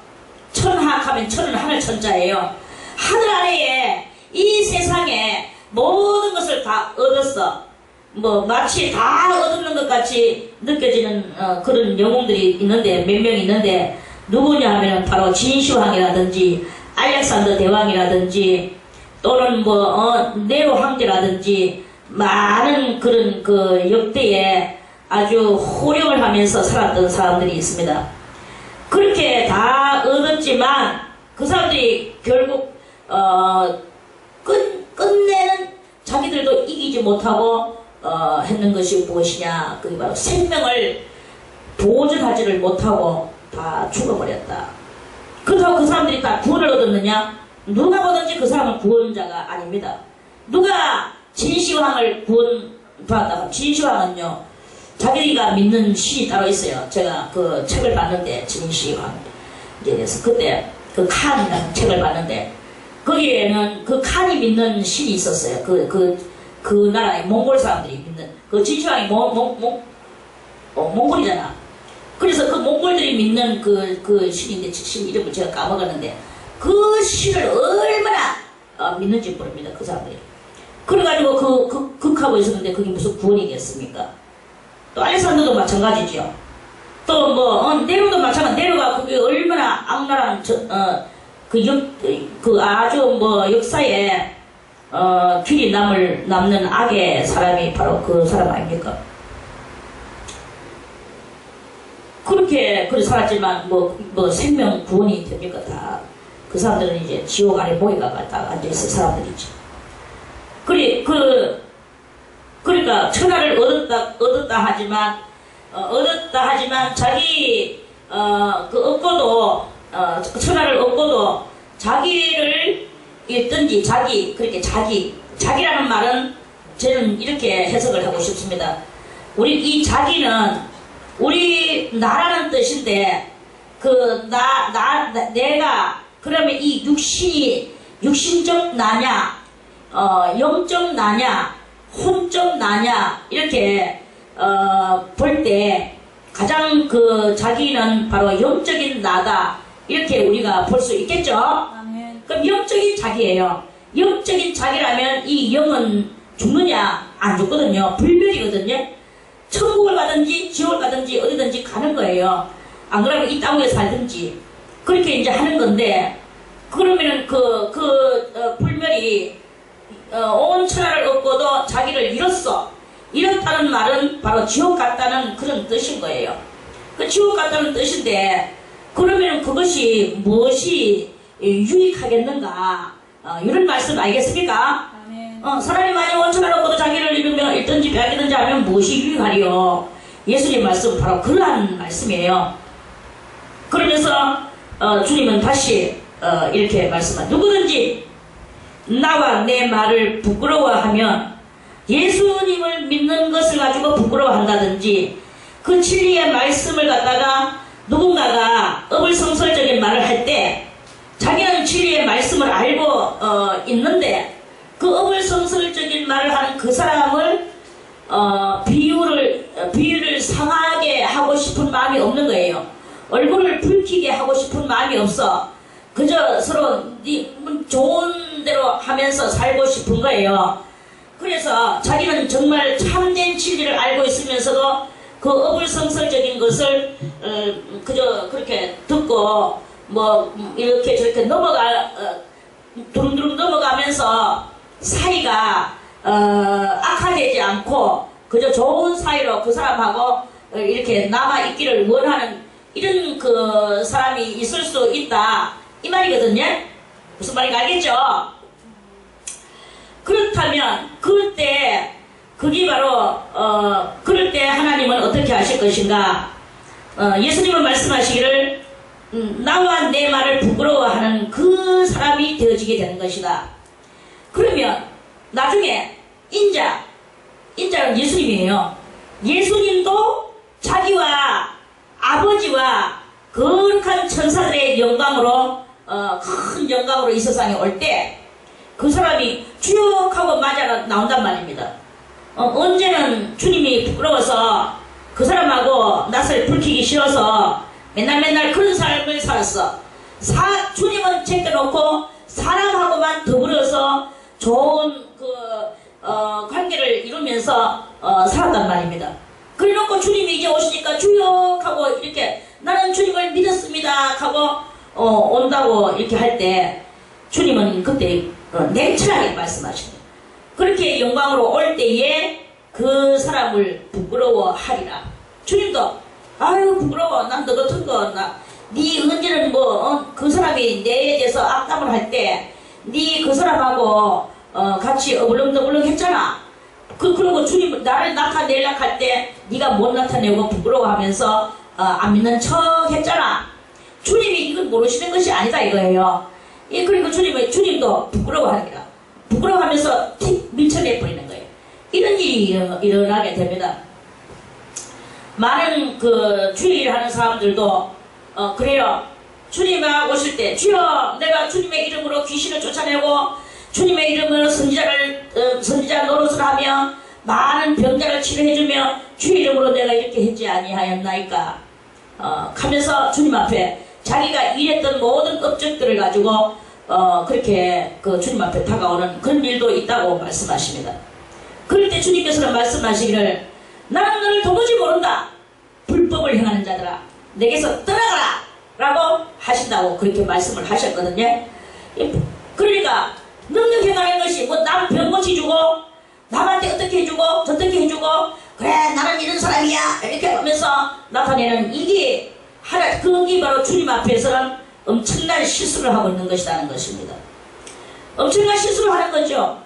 A: 천하하면 천은 하늘 천자예요. 하늘 아래에 이 세상에 모든 것을 다 얻었어. 뭐 마치 다 얻는 것 같이 느껴지는 그런 영웅들이 있는데 몇 명 있는데 누구냐 하면 바로 진시황이라든지 알렉산더 대왕이라든지 또는 뭐 네로 황제라든지 많은 그런 그 역대에 아주 호령을 하면서 살았던 사람들이 있습니다. 그렇게 다 얻었지만 그 사람들이 결국 끝내는 자기들도 이기지 못하고 했는 것이 무엇이냐? 그게 바로 생명을 보존하지를 못하고 다 죽어버렸다. 그렇다고 그 사람들이 다 구원을 얻었느냐? 누가 보든지 그 사람은 구원자가 아닙니다. 누가 진시황을 구원받았다고? 진시황은요 자기가 믿는 신이 따로 있어요. 제가 그 책을 봤는데 진시황 그래서 그때 그 칸이라는 책을 봤는데 거기에는 그 칸이 믿는 신이 있었어요. 그 나라의 몽골 사람들이 믿는 그 진시황이 몽골이잖아. 그래서 그 몽골들이 믿는 그 신인데 신 이름을 제가 까먹었는데 그 신을 얼마나 믿는지 모릅니다. 그 사람들이. 그래가지고 극하고 있었는데 그게 무슨 구원이겠습니까? 또 알렉산더도 마찬가지죠. 또 뭐 네로도 마찬가지. 네로가 그게 얼마나 악랄한 아주 뭐 역사에 길이 남는 악의 사람이 바로 그 사람 아닙니까? 그렇게 살았지만 뭐 생명 구원이 됩니까? 다 그 사람들은 이제 지옥 안에 모기가 다 앉아있을 사람들이죠. 그러니까 천하를 얻었다 하지만 자기 얻고도 천하를 얻고도 자기를 잃든지 자기라는 말은 저는 이렇게 해석을 하고 싶습니다. 이 자기는 우리 나라는 뜻인데 내가 그러면 이 육신이 육신적 나냐 영적 나냐 혼적 나냐 이렇게 볼 때 가장 자기는 바로 영적인 나다 이렇게 우리가 볼 수 있겠죠.
B: 아멘.
A: 그럼 영적인 자기예요. 영적인 자기라면 이 영은 죽느냐? 안 죽거든요. 불멸이거든요. 천국을 가든지 지옥을 가든지 어디든지 가는 거예요. 안 그러면 이 땅 위에 살든지 그렇게 이제 하는 건데, 그러면은 불멸이 온 천하를 얻고도 자기를 잃었어. 잃었다는 말은 바로 지옥 갔다는 그런 뜻인 거예요. 그 지옥 갔다는 뜻인데, 그러면은 그것이 무엇이 유익하겠는가? 이런 말씀 알겠습니까?
B: 아멘.
A: 사람이 만약 온 천하를 얻고도 자기를 잃으면 잃든지 빼앗기든지 하면 무엇이 유익하리요? 예수님 말씀 바로 그러한 말씀이에요. 그러면서 주님은 다시 이렇게 말씀합니다. 누구든지 나와 내 말을 부끄러워하면, 예수님을 믿는 것을 가지고 부끄러워한다든지 그 진리의 말씀을 갖다가 누군가가 어불성설적인 말을 할 때 자기는 진리의 말씀을 알고 있는데 그 어불성설적인 말을 하는 그 사람을 비유를 상하게 하고 싶은 마음이 없는 거예요. 얼굴을 붉히게 하고 싶은 마음이 없어. 그저 서로 좋은 대로 하면서 살고 싶은 거예요. 그래서 자기는 정말 참된 진리를 알고 있으면서도 그 어불성설적인 것을 그저 그렇게 듣고 뭐 이렇게 저렇게 두름두름 넘어가면서 사이가 악화되지 않고 그저 좋은 사이로 그 사람하고 이렇게 남아있기를 원하는 이런 그 사람이 있을 수 있다, 이 말이거든요. 무슨 말인지 알겠죠? 그렇다면 그럴 때 그게 바로 그럴 때 하나님은 어떻게 하실 것인가? 예수님은 말씀하시기를 나와 내 말을 부끄러워하는 그 사람이 되어지게 되는 것이다. 그러면 나중에 인자는 예수님이에요. 예수님도 자기와 아버지와 거룩한 천사들의 영광으로 큰 영광으로 이 세상에 올 때 그 사람이 주여 하고 맞아 나온단 말입니다. 언제는 주님이 부끄러워서 그 사람하고 낯을 불키기 싫어서 맨날 그런 삶을 살았어. 주님은 제껴놓고 사람하고만 더불어서 좋은 관계를 이루면서 살았단 말입니다. 그래놓고 주님이 이제 오시니까 주여 하고 이렇게 나는 주님을 믿었습니다 하고 온다고 이렇게 할 때 주님은 그때 냉철하게 말씀하십니다. 그렇게 영광으로 올 때에 그 사람을 부끄러워하리라. 주님도 아유 부끄러워, 난 너 같은 거 네 언제는 그 사람이 내에 대해서 악담을 할 때 네 그 사람하고 같이 어불렁더불렁 했잖아. 그리고 주님 나를 나타내려고 할 때 네가 못 나타내고 부끄러워하면서 안 믿는 척 했잖아. 주님이 이걸 모르시는 것이 아니다 이거예요. 그리고 주님도 부끄러워하니라. 부끄러워하면서 틱 밀쳐내버리는 거예요. 이런 일이 일어나게 됩니다. 많은 주일 하는 사람들도 그래요. 주님 오실 때 주여 내가 주님의 이름으로 귀신을 쫓아내고 주님의 이름으로 선지자 노릇을 하며 많은 병자를 치료해주며 주의 이름으로 내가 이렇게 했지 아니하였나이까 하면서 주님 앞에 자기가 일했던 모든 업적들을 가지고 그렇게 주님 앞에 다가오는 그런 일도 있다고 말씀하십니다. 그럴 때 주님께서는 말씀하시기를 나는 너를 도무지 모른다. 불법을 행하는 자들아 내게서 떠나가라 라고 하신다고 그렇게 말씀을 하셨거든요. 그러니까 능력 행하는 것이 남 병 고쳐주고 남한테 어떻게 해주고 저떻게 해주고 그래 나는 이런 사람이야 이렇게 하면서 나타내는 이게 그게 바로 주님 앞에서는 엄청난 실수를 하고 있는 것이라는 것입니다. 엄청난 실수를 하는 거죠.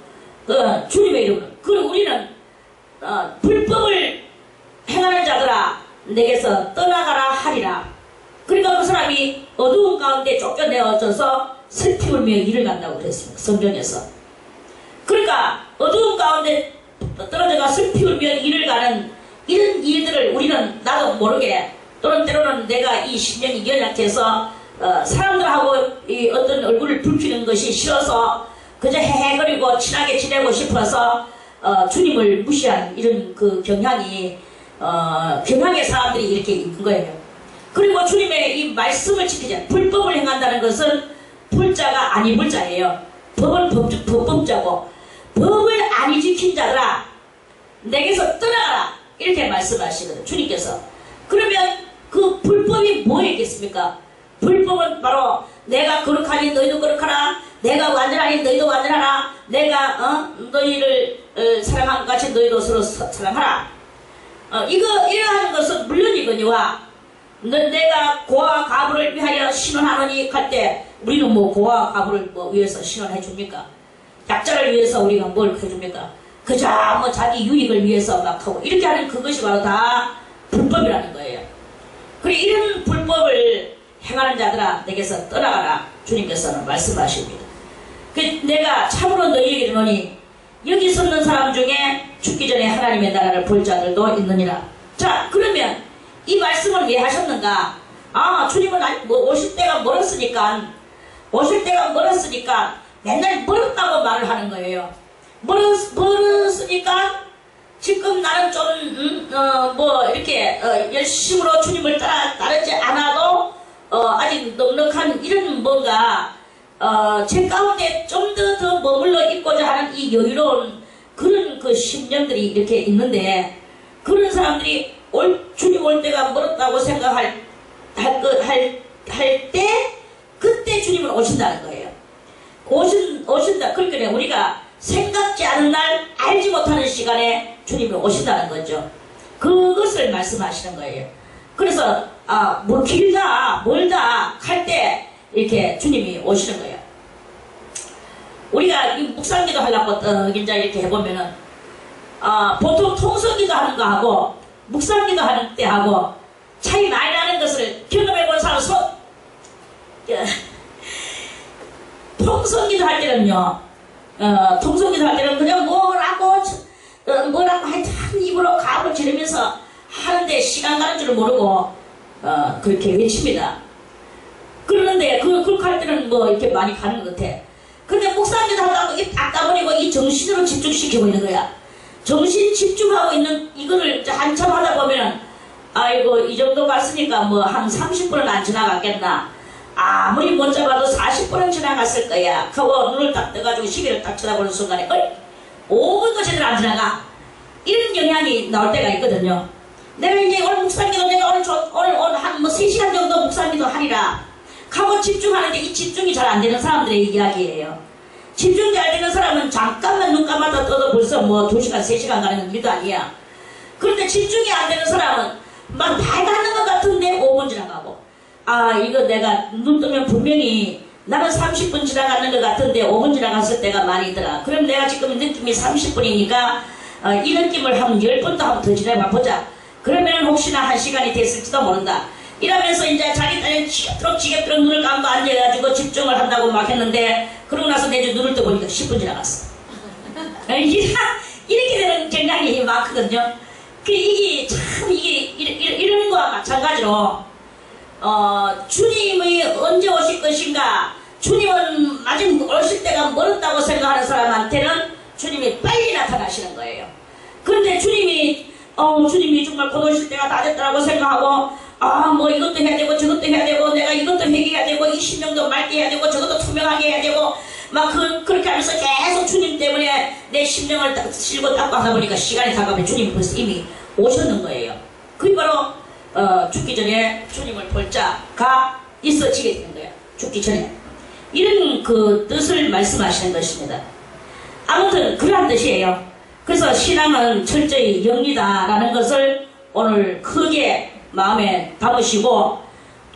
A: 주님의 이름으로. 그리고 우리는 불법을 행하는 자들아 내게서 떠나가라 하리라. 그러니까 그 사람이 어두운 가운데 쫓겨내어져서 슬피 울며 일을 간다고 그랬습니다. 성경에서. 그러니까 어두운 가운데 떨어져가 슬피 울며 일을 가는 이런 일들을 우리는 나도 모르게 또는 때로는 내가 이 심령이 연약해서 사람들하고 이 어떤 얼굴을 붉히는 것이 싫어서 그저 헤헤거리고 친하게 지내고 싶어서 주님을 무시한 이런 경향이 경향의 사람들이 이렇게 있는 거예요. 그리고 주님의 이 말씀을 지키자. 불법을 행한다는 것은 불자가 아니 불자예요. 법은 법자고 법을 아니 지킨 자들아 내게서 떠나가라 이렇게 말씀하시거든요. 주님께서. 그러면 그 불법이 뭐였겠습니까? 불법은 바로 내가 거룩하니 너희도 거룩하라. 내가 완전하니 너희도 완전하라. 내가 너희를 사랑한 것 같이 너희도 서로 사랑하라. 이러한 것은 물론이거니와 내가 고아와 가부를 위하여 신원하노니 할 때 우리는 뭐 고아와 가부를 위해서 신원해 줍니까? 약자를 위해서 우리가 뭘 해줍니까? 그저 뭐 자기 유익을 위해서 막 하고 이렇게 하는 그것이 바로 다 불법이라는 거예요. 그리고 이런 불법을 행하는 자들아 내게서 떠나가라 주님께서는 말씀하십니다. 내가 참으로 너희에게 이르노니 여기 섰는 사람 중에 죽기 전에 하나님의 나라를 볼 자들도 있느니라. 자, 그러면 이 말씀을 왜 하셨는가? 주님은 오실 때가 멀었으니까 맨날 멀었다고 말을 하는 거예요. 멀었으니까 지금 나는 좀 이렇게 열심으로 주님을 따르지 않아도 아직 넉넉한 이런 뭔가 제 가운데 좀 더 머물러 있고자 하는 이 여유로운 그런 그 심령들이 이렇게 있는데 그런 사람들이 주님 올 때가 멀었다고 생각할 때 그때 주님은 오신다는 거예요. 오신다. 그러니까 우리가 생각지 않은 날 알지 못하는 시간에 주님이 오신다는 거죠. 그것을 말씀하시는 거예요. 그래서 뭐 길다 멀다 할 때 이렇게 주님이 오시는 거예요. 우리가 묵상기도 하려고 이제 이렇게 해보면은 보통 통성기도 하는 거 하고 묵상기도 하는 때 하고 차이 많이 나는 것을 경험해 본 사람 손. 통성기도 할 때는요. 통성기도 할 때는 그냥 뭐라고 하여튼 입으로 가을 지르면서 하는데 시간 가는 줄 모르고 그렇게 외칩니다. 그러는데 그렇게 할 때는 뭐 이렇게 많이 가는 것 같아. 근데 묵상기도 하다가 이게 딱 가버리고 이 정신으로 집중시키고 있는 거야. 정신 집중하고 있는 이거를 한참 하다 보면은 아이고 이 정도 갔으니까 뭐 한 30분은 안 지나갔겠나. 아무리 못 잡아도 40분은 지나갔을 거야. 하고 눈을 딱 떠가지고 시계를 딱 쳐다보는 순간에 5분도 제대로 안 지나가. 이런 영향이 나올 때가 있거든요. 내가 이제 오늘 묵상기도 내가 오늘 한 3시간 정도 묵상기도 하리라 하고 집중하는데 이 집중이 잘 안 되는 사람들의 이야기예요. 집중 잘 되는 사람은 잠깐만 눈 감았다 떠도 벌써 뭐 2시간 3시간 가는 일도 아니야. 그런데 집중이 안 되는 사람은 막 밝아는 것 같은데 5분 지나가고 이거 내가 눈 뜨면 분명히 나는 30분 지나가는 것 같은데 5분 지나갔을 때가 많이 있더라. 그럼 내가 지금 느낌이 30분이니까 이 느낌을 한 10분도 한번 더 지나봐 보자. 그러면 혹시나 1시간이 됐을지도 모른다. 이러면서 이제 자기 딴에 지겹도록 눈을 감고 앉아가지고 집중을 한다고 막 했는데 그러고 나서 내주 눈을 떠보니까 10분 지나갔어. 이렇게 되는 경향이 많거든요. 이게 참 이런 거와 마찬가지로 주님이 언제 오실 것인가. 주님은 아직 오실 때가 멀었다고 생각하는 사람한테는 주님이 빨리 나타나시는 거예요. 그런데 주님이 정말 곧 오실 때가 다 됐다고 생각하고 뭐 이것도 해야 되고 저것도 해야 되고 내가 이것도 회개해야 되고 이 신령도 맑게 해야 되고 저것도 투명하게 해야 되고 막 그렇게 하면서 계속 주님 때문에 내 심령을 실고 닦고 하다 보니까 시간이 다가면 주님이 벌써 이미 오셨는 거예요. 그게 바로 죽기 전에 주님을 볼 자가 있어지게 되는 거예요. 죽기 전에. 이런 그 뜻을 말씀하시는 것입니다. 아무튼 그러한 뜻이에요. 그래서 신앙은 철저히 영리다라는 것을 오늘 크게 마음에 담으시고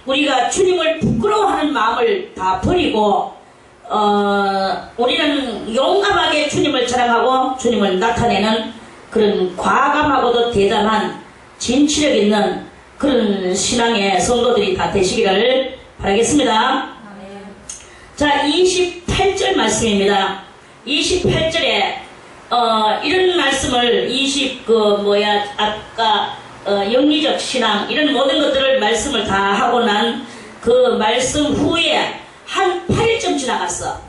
A: 우리가 주님을 부끄러워하는 마음을 다 버리고 우리는 용감하게 주님을 자랑하고 주님을 나타내는 그런 과감하고도 대담한 진취력 있는 그런 신앙의 성도들이 다 되시기를 바라겠습니다. 자, 28절 말씀입니다. 28절에 이런 말씀을 아까 영리적 신앙 이런 모든 것들을 말씀을 다 하고 난 그 말씀 후에 한 8점 지나갔어.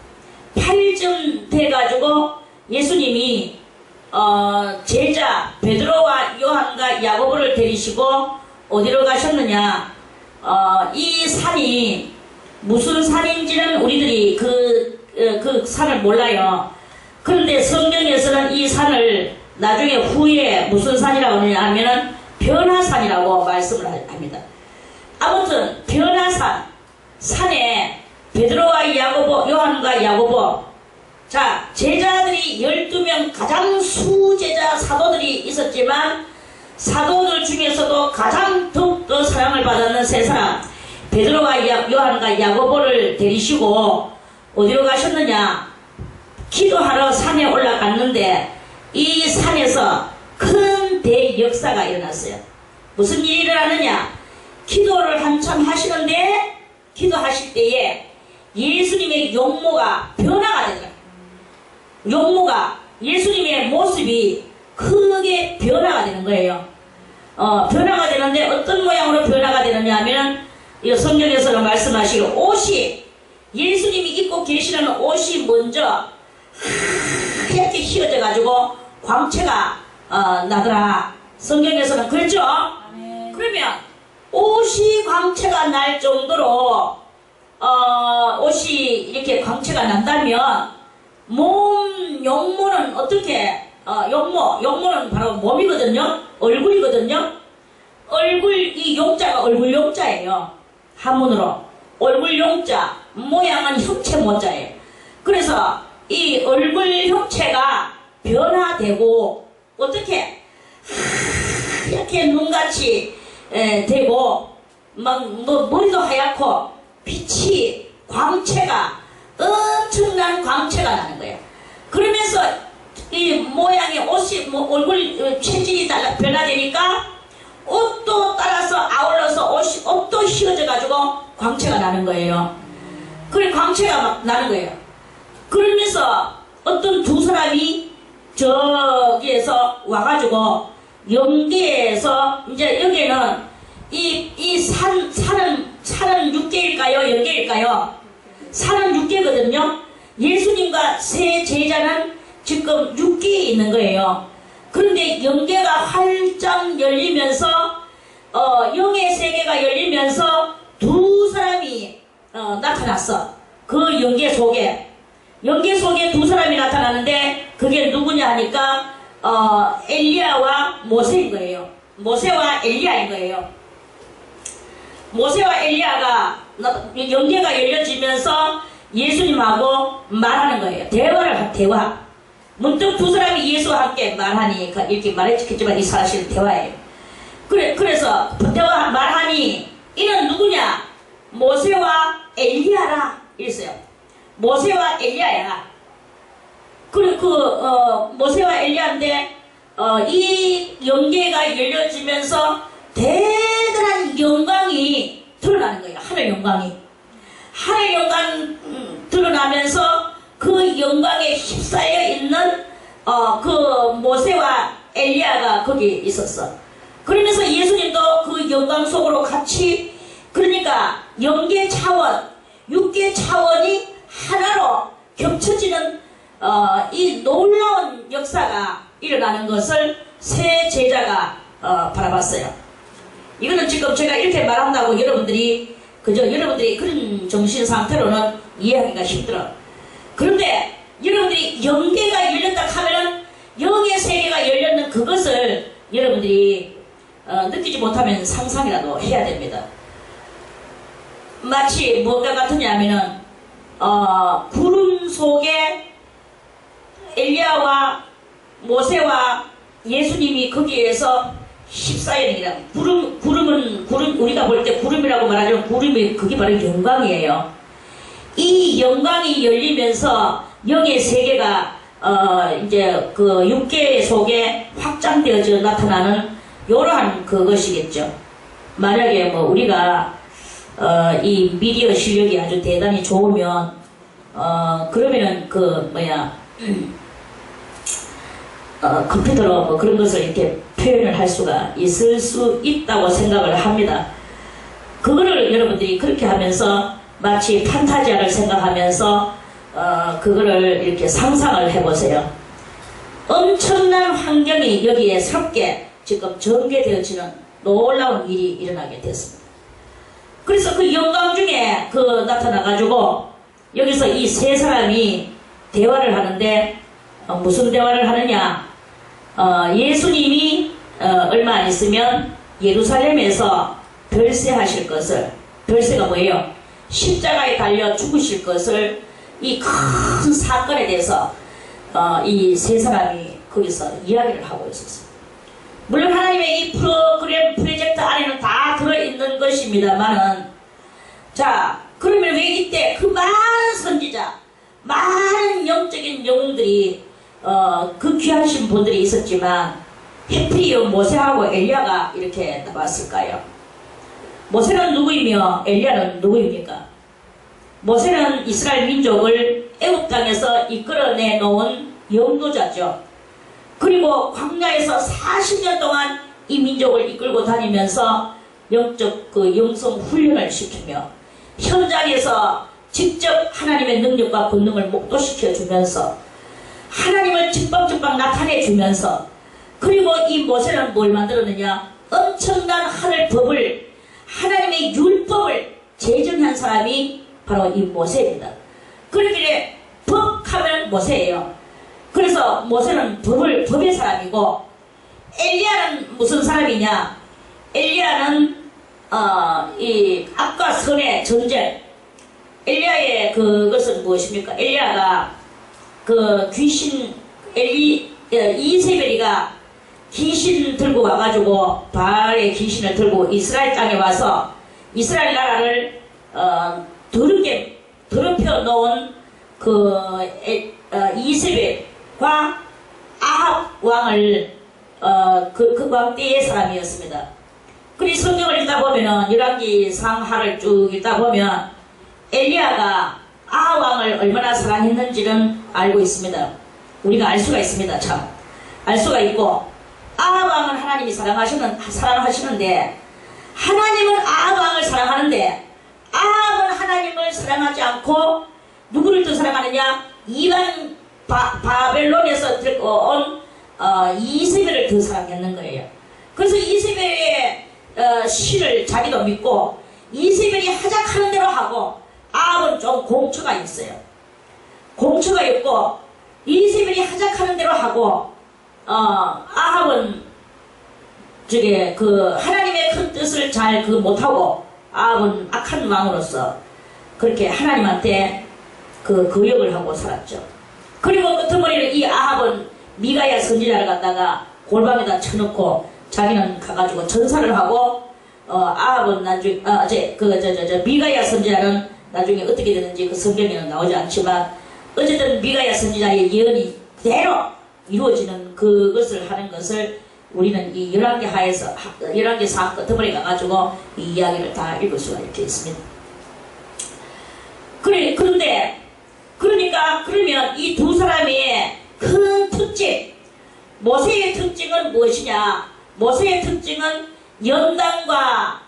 A: 8점 돼가지고 예수님이 제자 베드로와 요한과 야고보를 데리시고 어디로 가셨느냐. 이 산이 무슨 산인지는 우리들이 그 산을 몰라요. 그런데 성경에서는 이 산을 나중에 후에 무슨 산이라고 하냐면은 변화산이라고 말씀을 합니다. 아무튼 변화산 산에 베드로와 야고보, 요한과 야고보, 자 제자들이 12명 가장 수제자 사도들이 있었지만 사도들 중에서도 가장 더욱더 사랑을 받았는 세 사람 베드로와 요한과 야고보를 데리시고 어디로 가셨느냐? 기도하러 산에 올라갔는데 이 산에서 큰 대역사가 일어났어요. 무슨 일이 일어나느냐? 기도를 한참 하시는데 기도하실 때에 예수님의 용모가 변화가 되더라고요. 용모가 예수님의 모습이 크게 변화가 되는 거예요. 변화가 되는데 어떤 모양으로 변화가 되느냐 하면 이 성경에서는 말씀하시기로 옷이 예수님이 입고 계시는 옷이 먼저 하얗게 휘어져 가지고 광채가 나더라. 성경에서는 그랬죠? 그러면 옷이 광채가 날 정도로 옷이 이렇게 광채가 난다면 몸 용모는 어떻게 용모는 바로 몸이거든요. 얼굴이거든요. 얼굴 이 용자가 얼굴 용자예요. 한문으로 얼굴 용자 모양은 형체 모자예요. 그래서 이 얼굴 형체가 변화되고 어떻게 이렇게 눈같이 되고 막 머리도 하얗고 빛이 광채가 엄청난 광채가 나는 거예요. 그러면서 이 모양이 옷이 얼굴 체질이 변화되니까 옷도 따라서 아울러서 옷도 휘어져 가지고 광채가 나는 거예요. 그래 광채가 막 나는 거예요. 그러면서 어떤 두 사람이 저기에서 와가지고 영계에서 이제 여기는 산은 육계일까요? 영계일까요? 산은 육계거든요. 예수님과 세 제자는 지금 육계에 있는 거예요. 그런데 영계가 활짝 열리면서 영의 세계가 열리면서 두 사람이 나타났어. 그 영계 속에 두 사람이 나타나는데 그게 누구냐 하니까 엘리야와 모세인 거예요. 모세와 엘리야인 거예요. 모세와 엘리야가 영계가 열려지면서 예수님하고 말하는 거예요. 대화. 문득 두 사람이 예수와 함께 말하니 이렇게 말했겠지만 이 사실 대화예요. 그래서 말하니 이는 누구냐? 모세와 엘리야라 이랬어요. 모세와 엘리야야. 모세와 엘리야인데 이 영계가 열려지면서 대단한 영광이 드러나는 거예요. 하늘 영광 드러나면서 그 영광에 휩싸여 있는 그 모세와 엘리야가 거기 있었어. 그러면서 예수님도 그 영광 속으로 같이 그러니까 영계 차원, 육계 차원이 하나로 겹쳐지는 이 놀라운 역사가 일어나는 것을 세 제자가 바라봤어요. 이거는 지금 제가 이렇게 말한다고 여러분들이 그런 정신 상태로는 이해하기가 힘들어. 그런데 여러분들이 영계가 열렸다 하면은 영의 세계가 열렸는 그것을 여러분들이 느끼지 못하면 상상이라도 해야 됩니다. 마치 뭐가 같으냐면은 구름 속에 엘리야와 모세와 예수님이 거기에서 휩싸이느니라. 구름 우리가 볼 때 구름이라고 말하지만 구름이 그게 바로 영광이에요. 이 영광이 열리면서 영의 세계가 이제 그 육계 속에 확장되어져 나타나는 이러한 그것이겠죠. 만약에 뭐 우리가 이 미디어 실력이 아주 대단히 좋으면 그러면은 컴퓨터로 뭐 그런 것을 이렇게 표현을 할 수가 있을 수 있다고 생각을 합니다. 그거를 여러분들이 그렇게 하면서 마치 판타지아를 생각하면서 그거를 이렇게 상상을 해보세요. 엄청난 환경이 여기에 새롭게 지금 전개되어지는 놀라운 일이 일어나게 됐습니다. 그래서 그 영광 중에 나타나가지고 여기서 이 세 사람이 대화를 하는데 무슨 대화를 하느냐? 예수님이 얼마 안 있으면 예루살렘에서 별세하실 것을, 별세가 뭐예요? 십자가에 달려 죽으실 것을, 이 큰 사건에 대해서 이 세 사람이 거기서 이야기를 하고 있었어요. 물론 하나님의 이 프로그램 프로젝트 안에는 다 들어있는 것입니다만은, 자, 그러면 왜 이때 그 많은 선지자, 많은 영적인 영웅들이 그 귀하신 분들이 있었지만 해필이요 모세하고 엘리야가 이렇게 나왔을까요? 모세는 누구이며 엘리야는 누구입니까? 모세는 이스라엘 민족을 애굽 땅에서 이끌어내 놓은 영도자죠. 그리고 광야에서 40년 동안 이 민족을 이끌고 다니면서 영적 영성 훈련을 시키며 현장에서 직접 하나님의 능력과 권능을 목도시켜 주면서 하나님을 직방직방 나타내 주면서, 그리고 이 모세는 뭘 만들었느냐? 엄청난 하늘 법을, 하나님의 율법을 제정한 사람이 바로 이 모세입니다. 그러기에 법하면 모세예요. 그래서 모세는 법의 사람이고, 엘리야는 무슨 사람이냐? 엘리야는 이 악과 선의 전쟁, 엘리야의 그것은 무엇입니까? 엘리야가 그 귀신, 이세벨이가 귀신 들고 와가지고, 바알의 귀신을 들고 이스라엘 땅에 와서 이스라엘 나라를 더럽혀 놓은 이세벨과 아합 왕을 그 왕 때의 사람이었습니다. 그리 성경을 읽다 보면은 열왕기 상하를 쭉 읽다 보면 엘리야가 아합 왕을 얼마나 사랑했는지는 알고 있습니다. 우리가 알 수가 있습니다. 참 알 수가 있고, 아합 왕은 하나님이 사랑하시는데, 하나님은 아합 왕을 사랑하는데, 아합은 하나님을 사랑하지 않고 누구를 더 사랑하느냐? 이방 바벨론에서 들고 온 이세벨을 더 사랑했는 거예요. 그래서 이세벨의 시를 자기도 믿고, 이세벨이 하작하는 대로 하고, 아합은 좀 공처가 있어요. 공처가 있고, 이세벨이 하작하는 대로 하고, 아합은 하나님의 큰 뜻을 잘 못하고, 아합은 악한 왕으로서 그렇게 하나님한테 거역을 하고 살았죠. 그리고 끄트머리는 이 아합은 미가야 선지자를 갖다가 골방에다 쳐놓고 자기는 가가지고 전사를 하고, 아합은 나중에 미가야 선지자는 나중에 어떻게 되는지 그 성경에는 나오지 않지만, 어쨌든 미가야 선지자의 예언이 그대로 이루어지는 그것을 하는 것을 우리는 이 11개 하에서 11개 상 끝머리 가가지고 이 이야기를 다 읽을 수가 이렇게 있습니다. 그런데 그러면 이 두 사람의 큰 특징, 모세의 특징은 무엇이냐? 모세의 특징은 연단과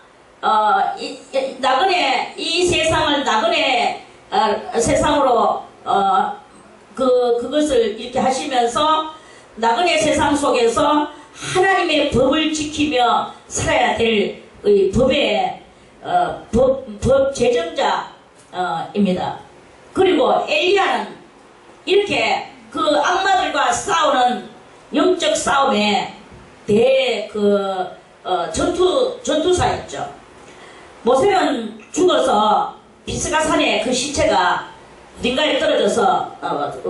A: 나그네, 이 세상을 나그네 세상으로 그것을 이렇게 하시면서 나그네 세상 속에서 하나님의 법을 지키며 살아야 될 법의 법 제정자입니다. 그리고 엘리야는 이렇게 그 악마들과 싸우는 영적 싸움의 전투사였죠. 모세는 죽어서 비스가산에 그 시체가 어딘가에 떨어져서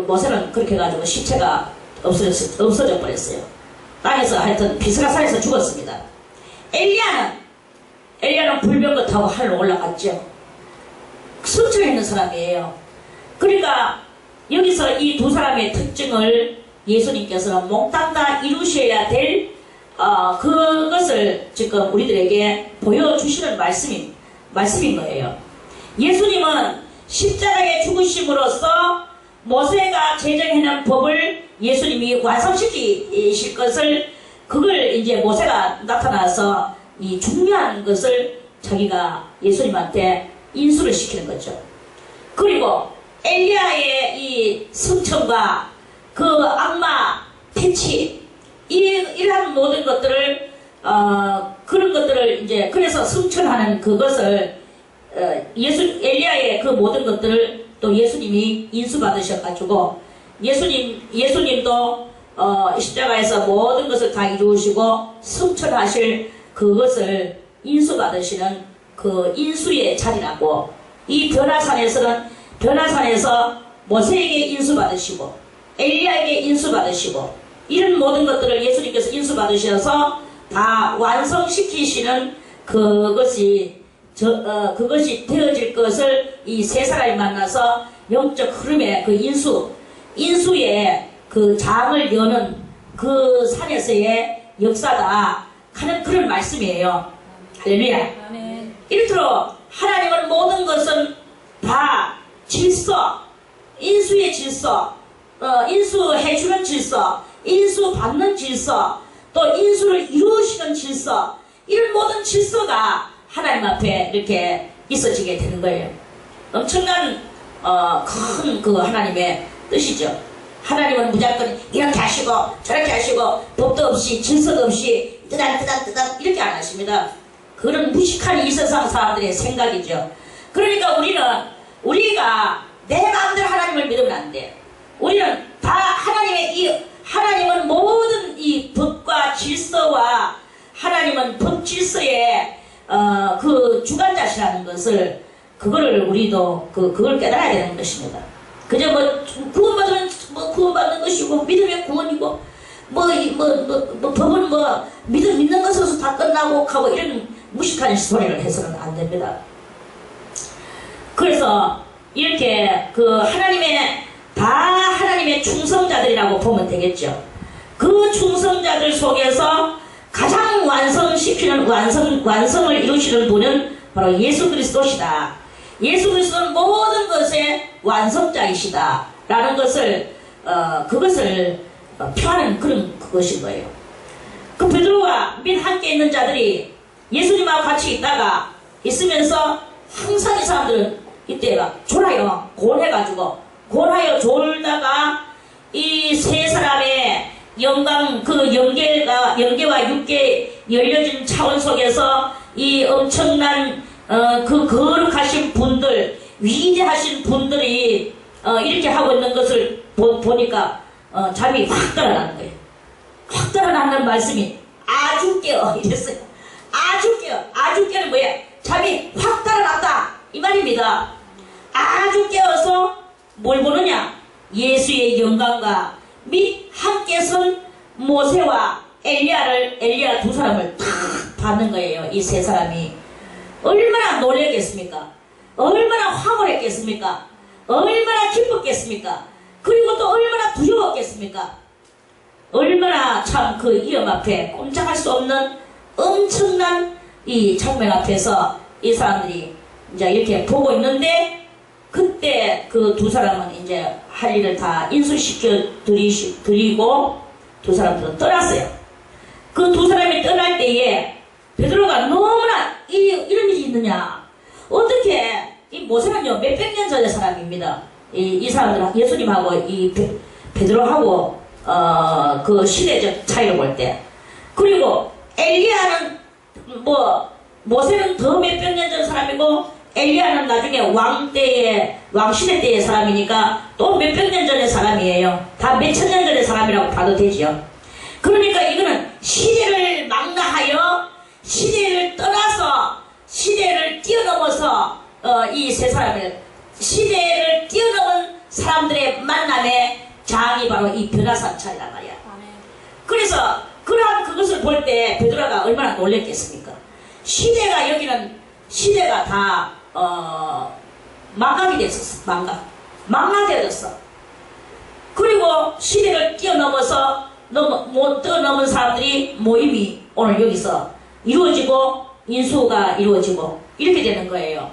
A: 모세는 그렇게 해가지고 시체가 없어져 버렸어요. 땅에서 하여튼 비스가산에서 죽었습니다. 엘리야는 불병거 타고 하늘로 올라갔죠. 승천했는 사람이에요. 그러니까 여기서 이 두 사람의 특징을 예수님께서는 몽땅 다 이루셔야 될 그것을 지금 우리들에게 보여주시는 말씀인 거예요. 예수님은 십자가에 죽으심으로써 모세가 제정해놓은 법을 예수님이 완성시키실 것을, 그걸 이제 모세가 나타나서 이 중요한 것을 자기가 예수님한테 인수를 시키는 거죠. 그리고 엘리야의 이 승천과 그 악마 퇴치, 이러한 모든 것들을 그런 것들을 이제 그래서 승천하는 그것을 엘리야의 그 모든 것들을 또 예수님이 인수받으셔가지고 예수님도 십자가에서 모든 것을 다 이루시고 승천하실 그것을 인수받으시는 그 인수의 자리라고, 이 변화산에서 모세에게 인수받으시고 엘리야에게 인수받으시고 이런 모든 것들을 예수님께서 인수받으셔서 다 완성시키시는 그것이 되어질 것을 이 세 사람이 만나서 영적 흐름의 그 인수의 그 장을 여는 그 산에서의 역사다 하는 그런 말씀이에요. 할렐루야. 이렇도록 하나님은 모든 것은 다 질서, 인수의 질서, 인수해주는 질서, 인수받는 질서, 또 인수를 이루시는 질서, 이런 모든 질서가 하나님 앞에 이렇게 있어지게 되는 거예요. 엄청난 큰 그 하나님의 뜻이죠. 하나님은 무조건 이렇게 하시고 저렇게 하시고 법도 없이 질서도 없이 뜨단 이렇게 안 하십니다. 그런 무식한 이 세상 사람들의 생각이죠. 그러니까 우리가 내 마음대로 하나님을 믿으면 안 돼. 우리는 다 하나님은 모든 이 법과 질서와 하나님은 법 질서의 그 주관자시라는 것을, 그거를 우리도 그걸 깨달아야 되는 것입니다. 그저 구원받으면 구원받는 것이고 믿으면 구원이고 법은 믿는 것으로서 다 끝나고 하고 이런 무식한 소리를 해서는 안 됩니다. 그래서 이렇게 하나님의 충성자들이라고 보면 되겠죠. 그 충성자들 속에서 가장 완성시키는 완성을 이루시는 분은 바로 예수 그리스도시다. 예수 그리스도는 모든 것의 완성자이시다 라는 것을 그것을 표하는 그런 그것인 거예요. 그 베드로와 및 함께 있는 자들이 예수님하고 같이 있으면서 항상 이 사람들은 이때가 졸아요. 곤하여 졸다가 이 세 사람의 영광, 그 영계와 육계 열려진 차원 속에서 이 엄청난 그 거룩하신 분들, 위대하신 분들이 이렇게 하고 있는 것을 보니까 잠이 확 달아나는 거예요. 확 달아나는 말씀이 아주 깨어 이랬어요. 아주 깨는 뭐야? 잠이 확 달아났다 이 말입니다. 아주 깨어서 뭘 보느냐? 예수의 영광과 및 함께 선 모세와 엘리야 두 사람을 다 받는 거예요. 이 세 사람이 얼마나 놀랬겠습니까? 얼마나 황홀했겠습니까? 얼마나 기뻤겠습니까? 그리고 또 얼마나 두려웠겠습니까? 얼마나 참 그 위험 앞에 꼼짝할 수 없는 엄청난 이 장면 앞에서 이 사람들이 이제 이렇게 보고 있는데, 그때 그 두 사람은 이제 할 일을 다 인수시켜 드리고 두 사람들은 떠났어요. 그 두 사람이 떠날 때에 베드로가 너무나 이런 일이 있느냐, 어떻게 이 모세는요 몇백 년 전의 사람입니다. 이 사람들은 예수님하고 이 베드로하고 그 시대적 차이를 볼 때, 그리고 엘리야는 모세는 더 몇백 년 전 사람이고 엘리야는 나중에 왕시대 때의 사람이니까 또 몇백 년 전의 사람이에요. 다 몇천 년 전의 사람이라고 봐도 되죠. 그러니까 이거는 시대를 망라하여 시대를 떠나서 시대를 뛰어넘어서 이 세 사람을, 시대를 뛰어넘은 사람들의 만남의 장이 바로 이 변화산차이란 말이야. 그래서 그러한 그것을 볼 때 베드로가 얼마나 놀랬겠습니까? 시대가 다 망각이 됐었어. 망각되었어. 그리고 시대를 뛰어넘어서 뛰어넘은 사람들이 모임이 오늘 여기서 이루어지고 인수가 이루어지고 이렇게 되는 거예요.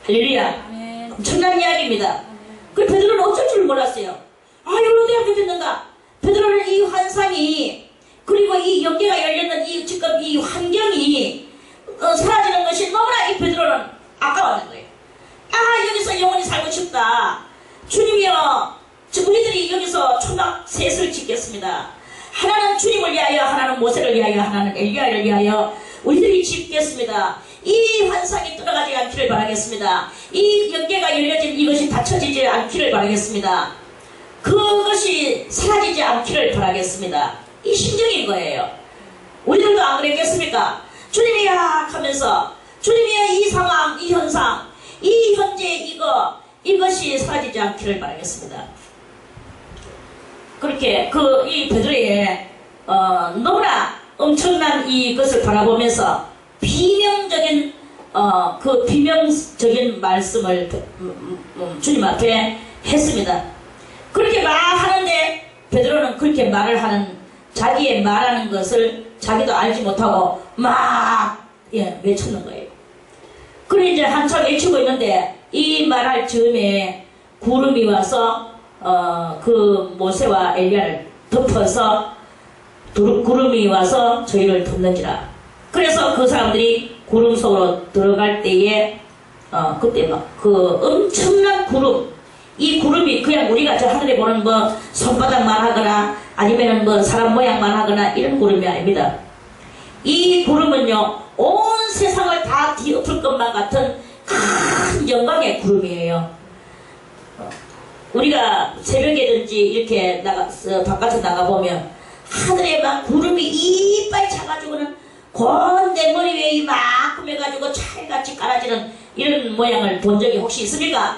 A: 할렐루야. 엄청난 이야기입니다. 그 베드로는 어쩔 줄 몰랐어요. 이걸로 어떻게 됐는가? 베드로는 이 환상이, 그리고 이 영계가 열렸는 지금 이 환경이 사라지는 것이 너무나 이 베드로는 아까웠는 거예요. 여기서 영원히 살고 싶다. 주님이여, 우리들이 여기서 초막 셋을 짓겠습니다. 하나는 주님을 위하여, 하나는 모세를 위하여, 하나는 엘리야를 위하여 우리들이 짓겠습니다. 이 환상이 떠나가지 않기를 바라겠습니다. 이 연계가 열려진 이것이 닫혀지지 않기를 바라겠습니다. 그것이 사라지지 않기를 바라겠습니다. 이 심정인 거예요. 우리들도 안 그랬겠습니까? 주님이야 하면서 주님이야 이 상황, 이 현상, 이 현재 이것이 사라지지 않기를 바라겠습니다. 그렇게 이 베드로의 너무나 엄청난 이것을 바라보면서 비명적인 말씀을 주님 앞에 했습니다. 그렇게 말하는데 베드로는 그렇게 말을 하는 자기의 말하는 것을 자기도 알지 못하고 막 외쳤는 거예요. 그래 이제 한참 외치고 있는데 이 말할 즈음에 구름이 와서 그 모세와 엘리야를 덮어서 구름이 와서 저희를 덮는지라. 그래서 그 사람들이 구름 속으로 들어갈 때에 그때 막 그 엄청난 구름, 이 구름이 그냥 우리가 저 하늘에 보는 뭐 손바닥만 하거나 아니면은 뭐 사람 모양만 하거나 이런 구름이 아닙니다. 이 구름은요 온 세상을 다 뒤엎을 것만 같은 큰 영광의 구름이에요. 우리가 새벽에든지 이렇게 바깥에 나가보면 하늘에 막 구름이 이빨 차가지고는 내 머리 위에 이만큼 해가지고 찰같이 깔아지는 이런 모양을 본 적이 혹시 있습니까?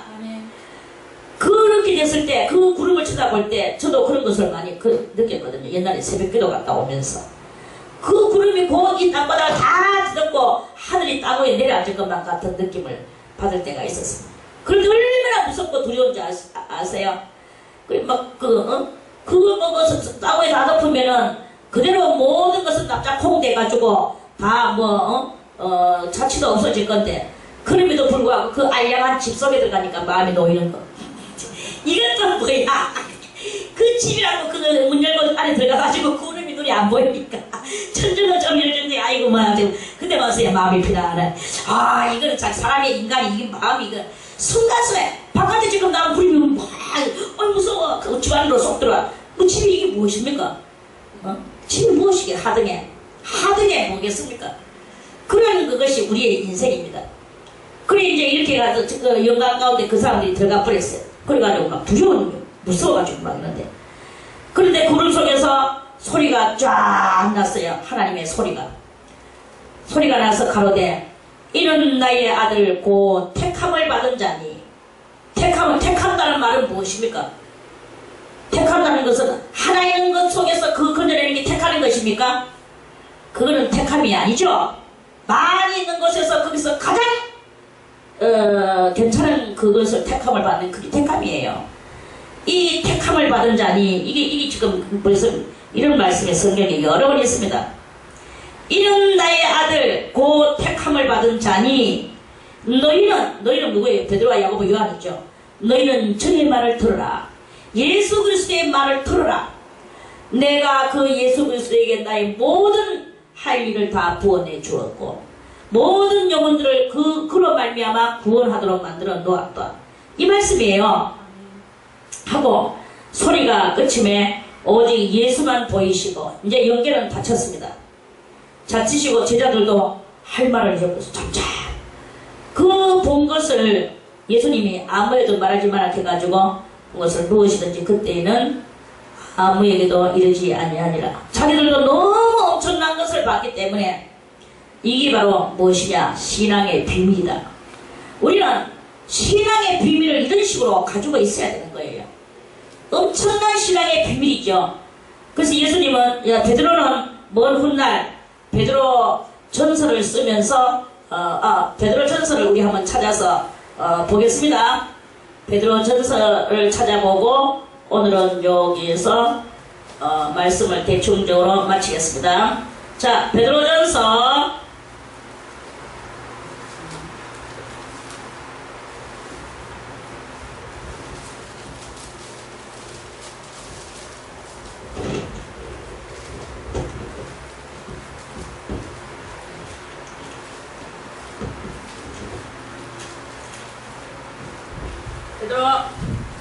A: 그렇게 됐을 때 그 구름을 쳐다볼 때 저도 그런 것을 많이 느꼈거든요. 옛날에 새벽기도 갔다 오면서 그 구름이 이 땅바닥을 다 뒤덮고 하늘이 땅 위에 내려앉을 것만 같은 느낌을 받을 때가 있었습니다. 그런데 얼마나 무섭고 두려운지 아세요? 그거 먹어서 땅 위에 다 덮으면은 그대로 모든 것은 납작콩 돼가지고 다 자취도 없어질 건데 그럼에도 불구하고 그 알량한 집 속에 들어가니까 마음이 놓이는 거. 이것도 뭐야? 그 집이라고 그 문 열고 안에 들어가가지고 구름이 눈이 안 보이니까 천정은 좀 열정돼. 아이고 뭐야. 그때 와서야 마음이 피나네. 이거는 참 사람의 인간이 이게 마음이 이거 순간순에 바깥에 지금 나는 구름이 무서워. 그 집 안으로 쏙 들어와. 그 집이 이게 무엇입니까? 집이 무엇이게 하등에 뭐겠습니까? 그런 그것이 우리의 인생입니다. 그래 이제 이렇게 가서 그 영광 가운데 그 사람들이 들어가 버렸어요. 그래가지고 막 두려운 거 무서워가지고 막 있는데 그런데 구름 속에서 소리가 쫙 났어요. 하나님의 소리가 나서 가로되 이는 나의 아들 곧 택함을 받은 자니. 택한다는 말은 무엇입니까? 택한다는 것은 하나 있는 것 속에서 그 건져내는 게 택하는 것입니까? 그거는 택함이 아니죠. 많이 있는 곳에서 거기서 가장 괜찮은 그것을 택함을 받는 그게 택함이에요. 이 택함을 받은 자니 이게 지금 벌써 이런 말씀에 성경에 여러 번 있습니다. 이는 나의 아들 곧 택함을 받은 자니 너희는 누구예요? 베드로와 야고보 요한이죠. 너희는 저의 말을 들어라. 예수 그리스도의 말을 들어라. 내가 그 예수 그리스도에게 나의 모든 할 일을 다 구원해 주었고 모든 영혼들을 그로 말미암아 구원하도록 만들어 놓았다. 이 말씀이에요. 하고 소리가 끝임에 오직 예수만 보이시고 이제 연결은 닫혔습니다. 닫히시고 제자들도 할 말을 적어서 잠자. 그 본 것을 예수님이 아무에도 말하지 말라 해가지고 그것을 무엇이든지 그때에는 아무에게도 이르지 아니하니라. 자기들도 너무 엄청난 것을 봤기 때문에 이게 바로 무엇이냐? 신앙의 비밀이다. 우리는 신앙의 비밀을 이런 식으로 가지고 있어야 되는 거예요. 엄청난 신앙의 비밀이죠. 그래서 예수님은 베드로는 먼 훗날 베드로 전서를 쓰면서 베드로 전서를 우리 한번 찾아서 보겠습니다. 베드로 전서를 찾아보고 오늘은 여기에서 말씀을 대충적으로 마치겠습니다. 자, 베드로 전서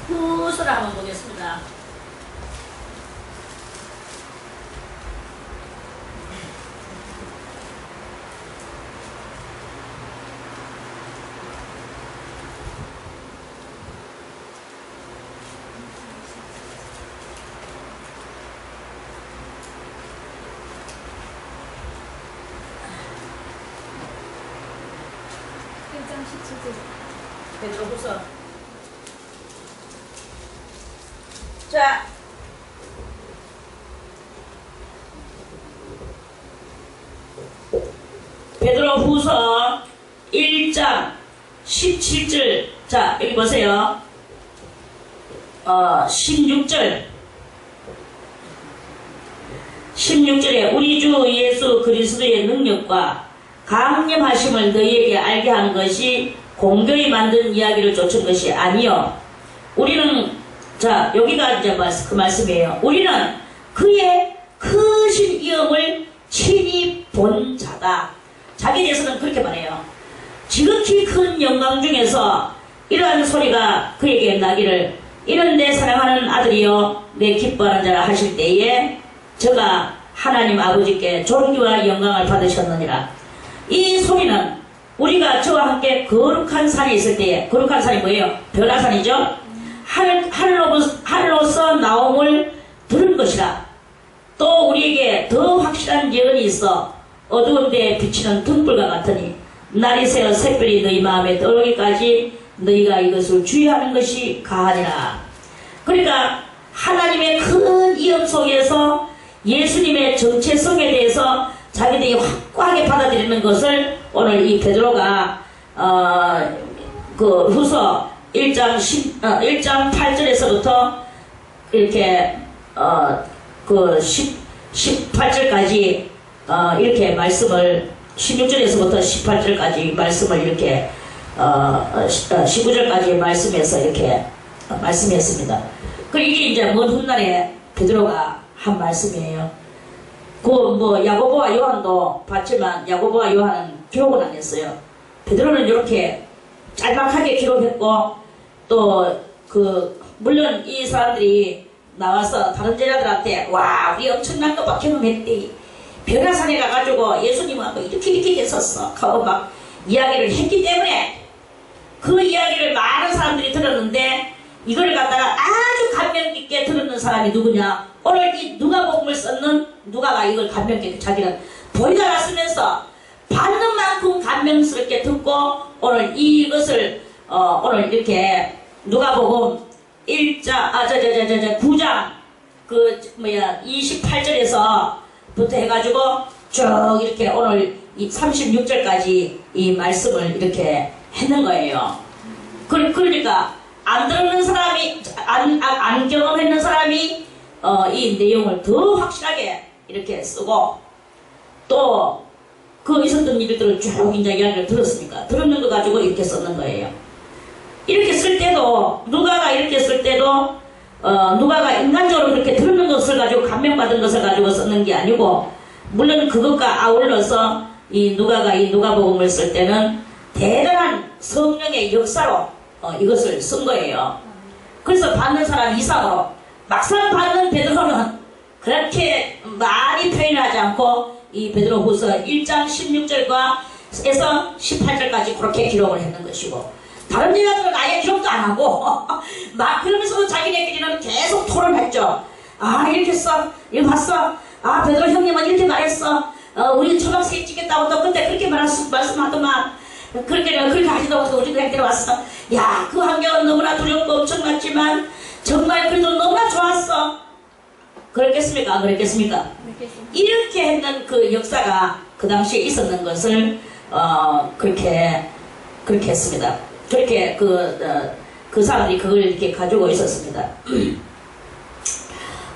A: 9절을 한번 보겠습니다.
B: 17절.
A: 베드로후서. 자, 베드로후서 1장 17절. 자, 여기 보세요. 16절에 우리 주 예수 그리스도의 능력과 강림하심을 너희에게 알게 한 것이 공교히 만든 이야기를 쫓은 것이 아니요. 우리는, 자, 여기가 이제 그 말씀이에요. 우리는 그의 크신 위엄을 친히 본 자다. 자기에 대해서는 그렇게 말해요. 지극히 큰 영광 중에서 이러한 소리가 그에게 나기를, 이런 내 사랑하는 아들이여 내 기뻐하는 자라 하실 때에 저가 하나님 아버지께 존귀와 영광을 받으셨느니라. 이 소리는 우리가 저와 함께 거룩한 산에 있을 때에, 거룩한 산이 뭐예요? 변화산이죠? 하늘로서 나옴을 들은 것이라. 또 우리에게 더 확실한 예언이 있어 어두운 데에 비치는 등불과 같으니 날이 새어 샛별이 너희 마음에 떠오르기까지 너희가 이것을 주의하는 것이 가하니라. 그러니까 하나님의 큰 위엄 속에서 예수님의 정체성에 대해서 자기들이 확고하게 받아들이는 것을 오늘 이 베드로가 그 후서 1장 8절에서부터 이렇게 그 18절까지 이렇게 말씀을 16절에서부터 18절까지 말씀을 이렇게 19절까지 말씀해서 이렇게 말씀했습니다. 그리고 이게 이제 먼 훗날에 베드로가 한 말씀이에요. 그 뭐 야고보와 요한도 봤지만 야고보와 요한은 기록은 안 했어요. 베드로는 이렇게 짤막하게 기록했고, 또 그 물론 이 사람들이 나와서 다른 제자들한테 와 우리 엄청난 거 막 경험했대, 변화산에 가가지고 예수님하고 이렇게 했었어 하고 막 이야기를 했기 때문에 그 이야기를 많은 사람들이 들었는데, 이걸 갖다가 아주 감명 깊게 들었는 사람이 누구냐? 오늘 이 누가복음을 썼는 누가가 이걸 감명 깊게 자기는 보이다가 쓰면서 받는 만큼 감명스럽게 듣고 오늘 이것을 오늘 이렇게 누가복음 9장 그 28절에서부터 해가지고 쭉 이렇게 오늘 이 36절까지 이 말씀을 이렇게 했는 거예요. 그러니까 안 들었는 사람이 안 경험했는 사람이 이 내용을 더 확실하게 이렇게 쓰고, 또 그 있었던 일들을 쭉 이제 이야기를 들었으니까 들었는 거 가지고 이렇게 썼는 거예요. 이렇게 쓸 때도 누가가 이렇게 쓸 때도 누가가 인간적으로 그렇게 들었는 것을 가지고 감명받은 것을 가지고 썼는 게 아니고, 물론 그것과 아울러서 이 누가가 이 누가복음을 쓸 때는 대단한 성령의 역사로 이것을 쓴 거예요. 그래서 받는 사람 이상으로, 막상 받는 베드로는 그렇게 많이 표현하지 않고 이 베드로후서 1장 16절과 에서 18절까지 그렇게 기록을 했는 것이고, 다른 제자들은 아예 기록도 안 하고 막 그러면서도 자기네끼리는 계속 토론했죠. 아 이렇게 써, 이거 봤어, 아 베드로 형님은 이렇게 말했어, 우리 초등학생 찍겠다고 또 그때 그렇게 말씀하더만, 그렇게 하시더라고. 우리도 이렇게 왔어. 야, 그 환경은 너무나 두렵고 엄청났지만 정말 그래도 너무나 좋았어. 그렇겠습니까? 안 그랬겠습니까? 이렇게 했는 그 역사가 그 당시에 있었는 것을 그렇게 했습니다. 그렇게 그 사람들이 그걸 이렇게 가지고 있었습니다.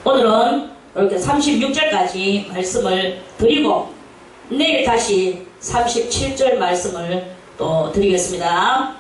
A: 오늘은 이렇게 36절까지 말씀을 드리고 내일 다시 37절 말씀을 또 드리겠습니다.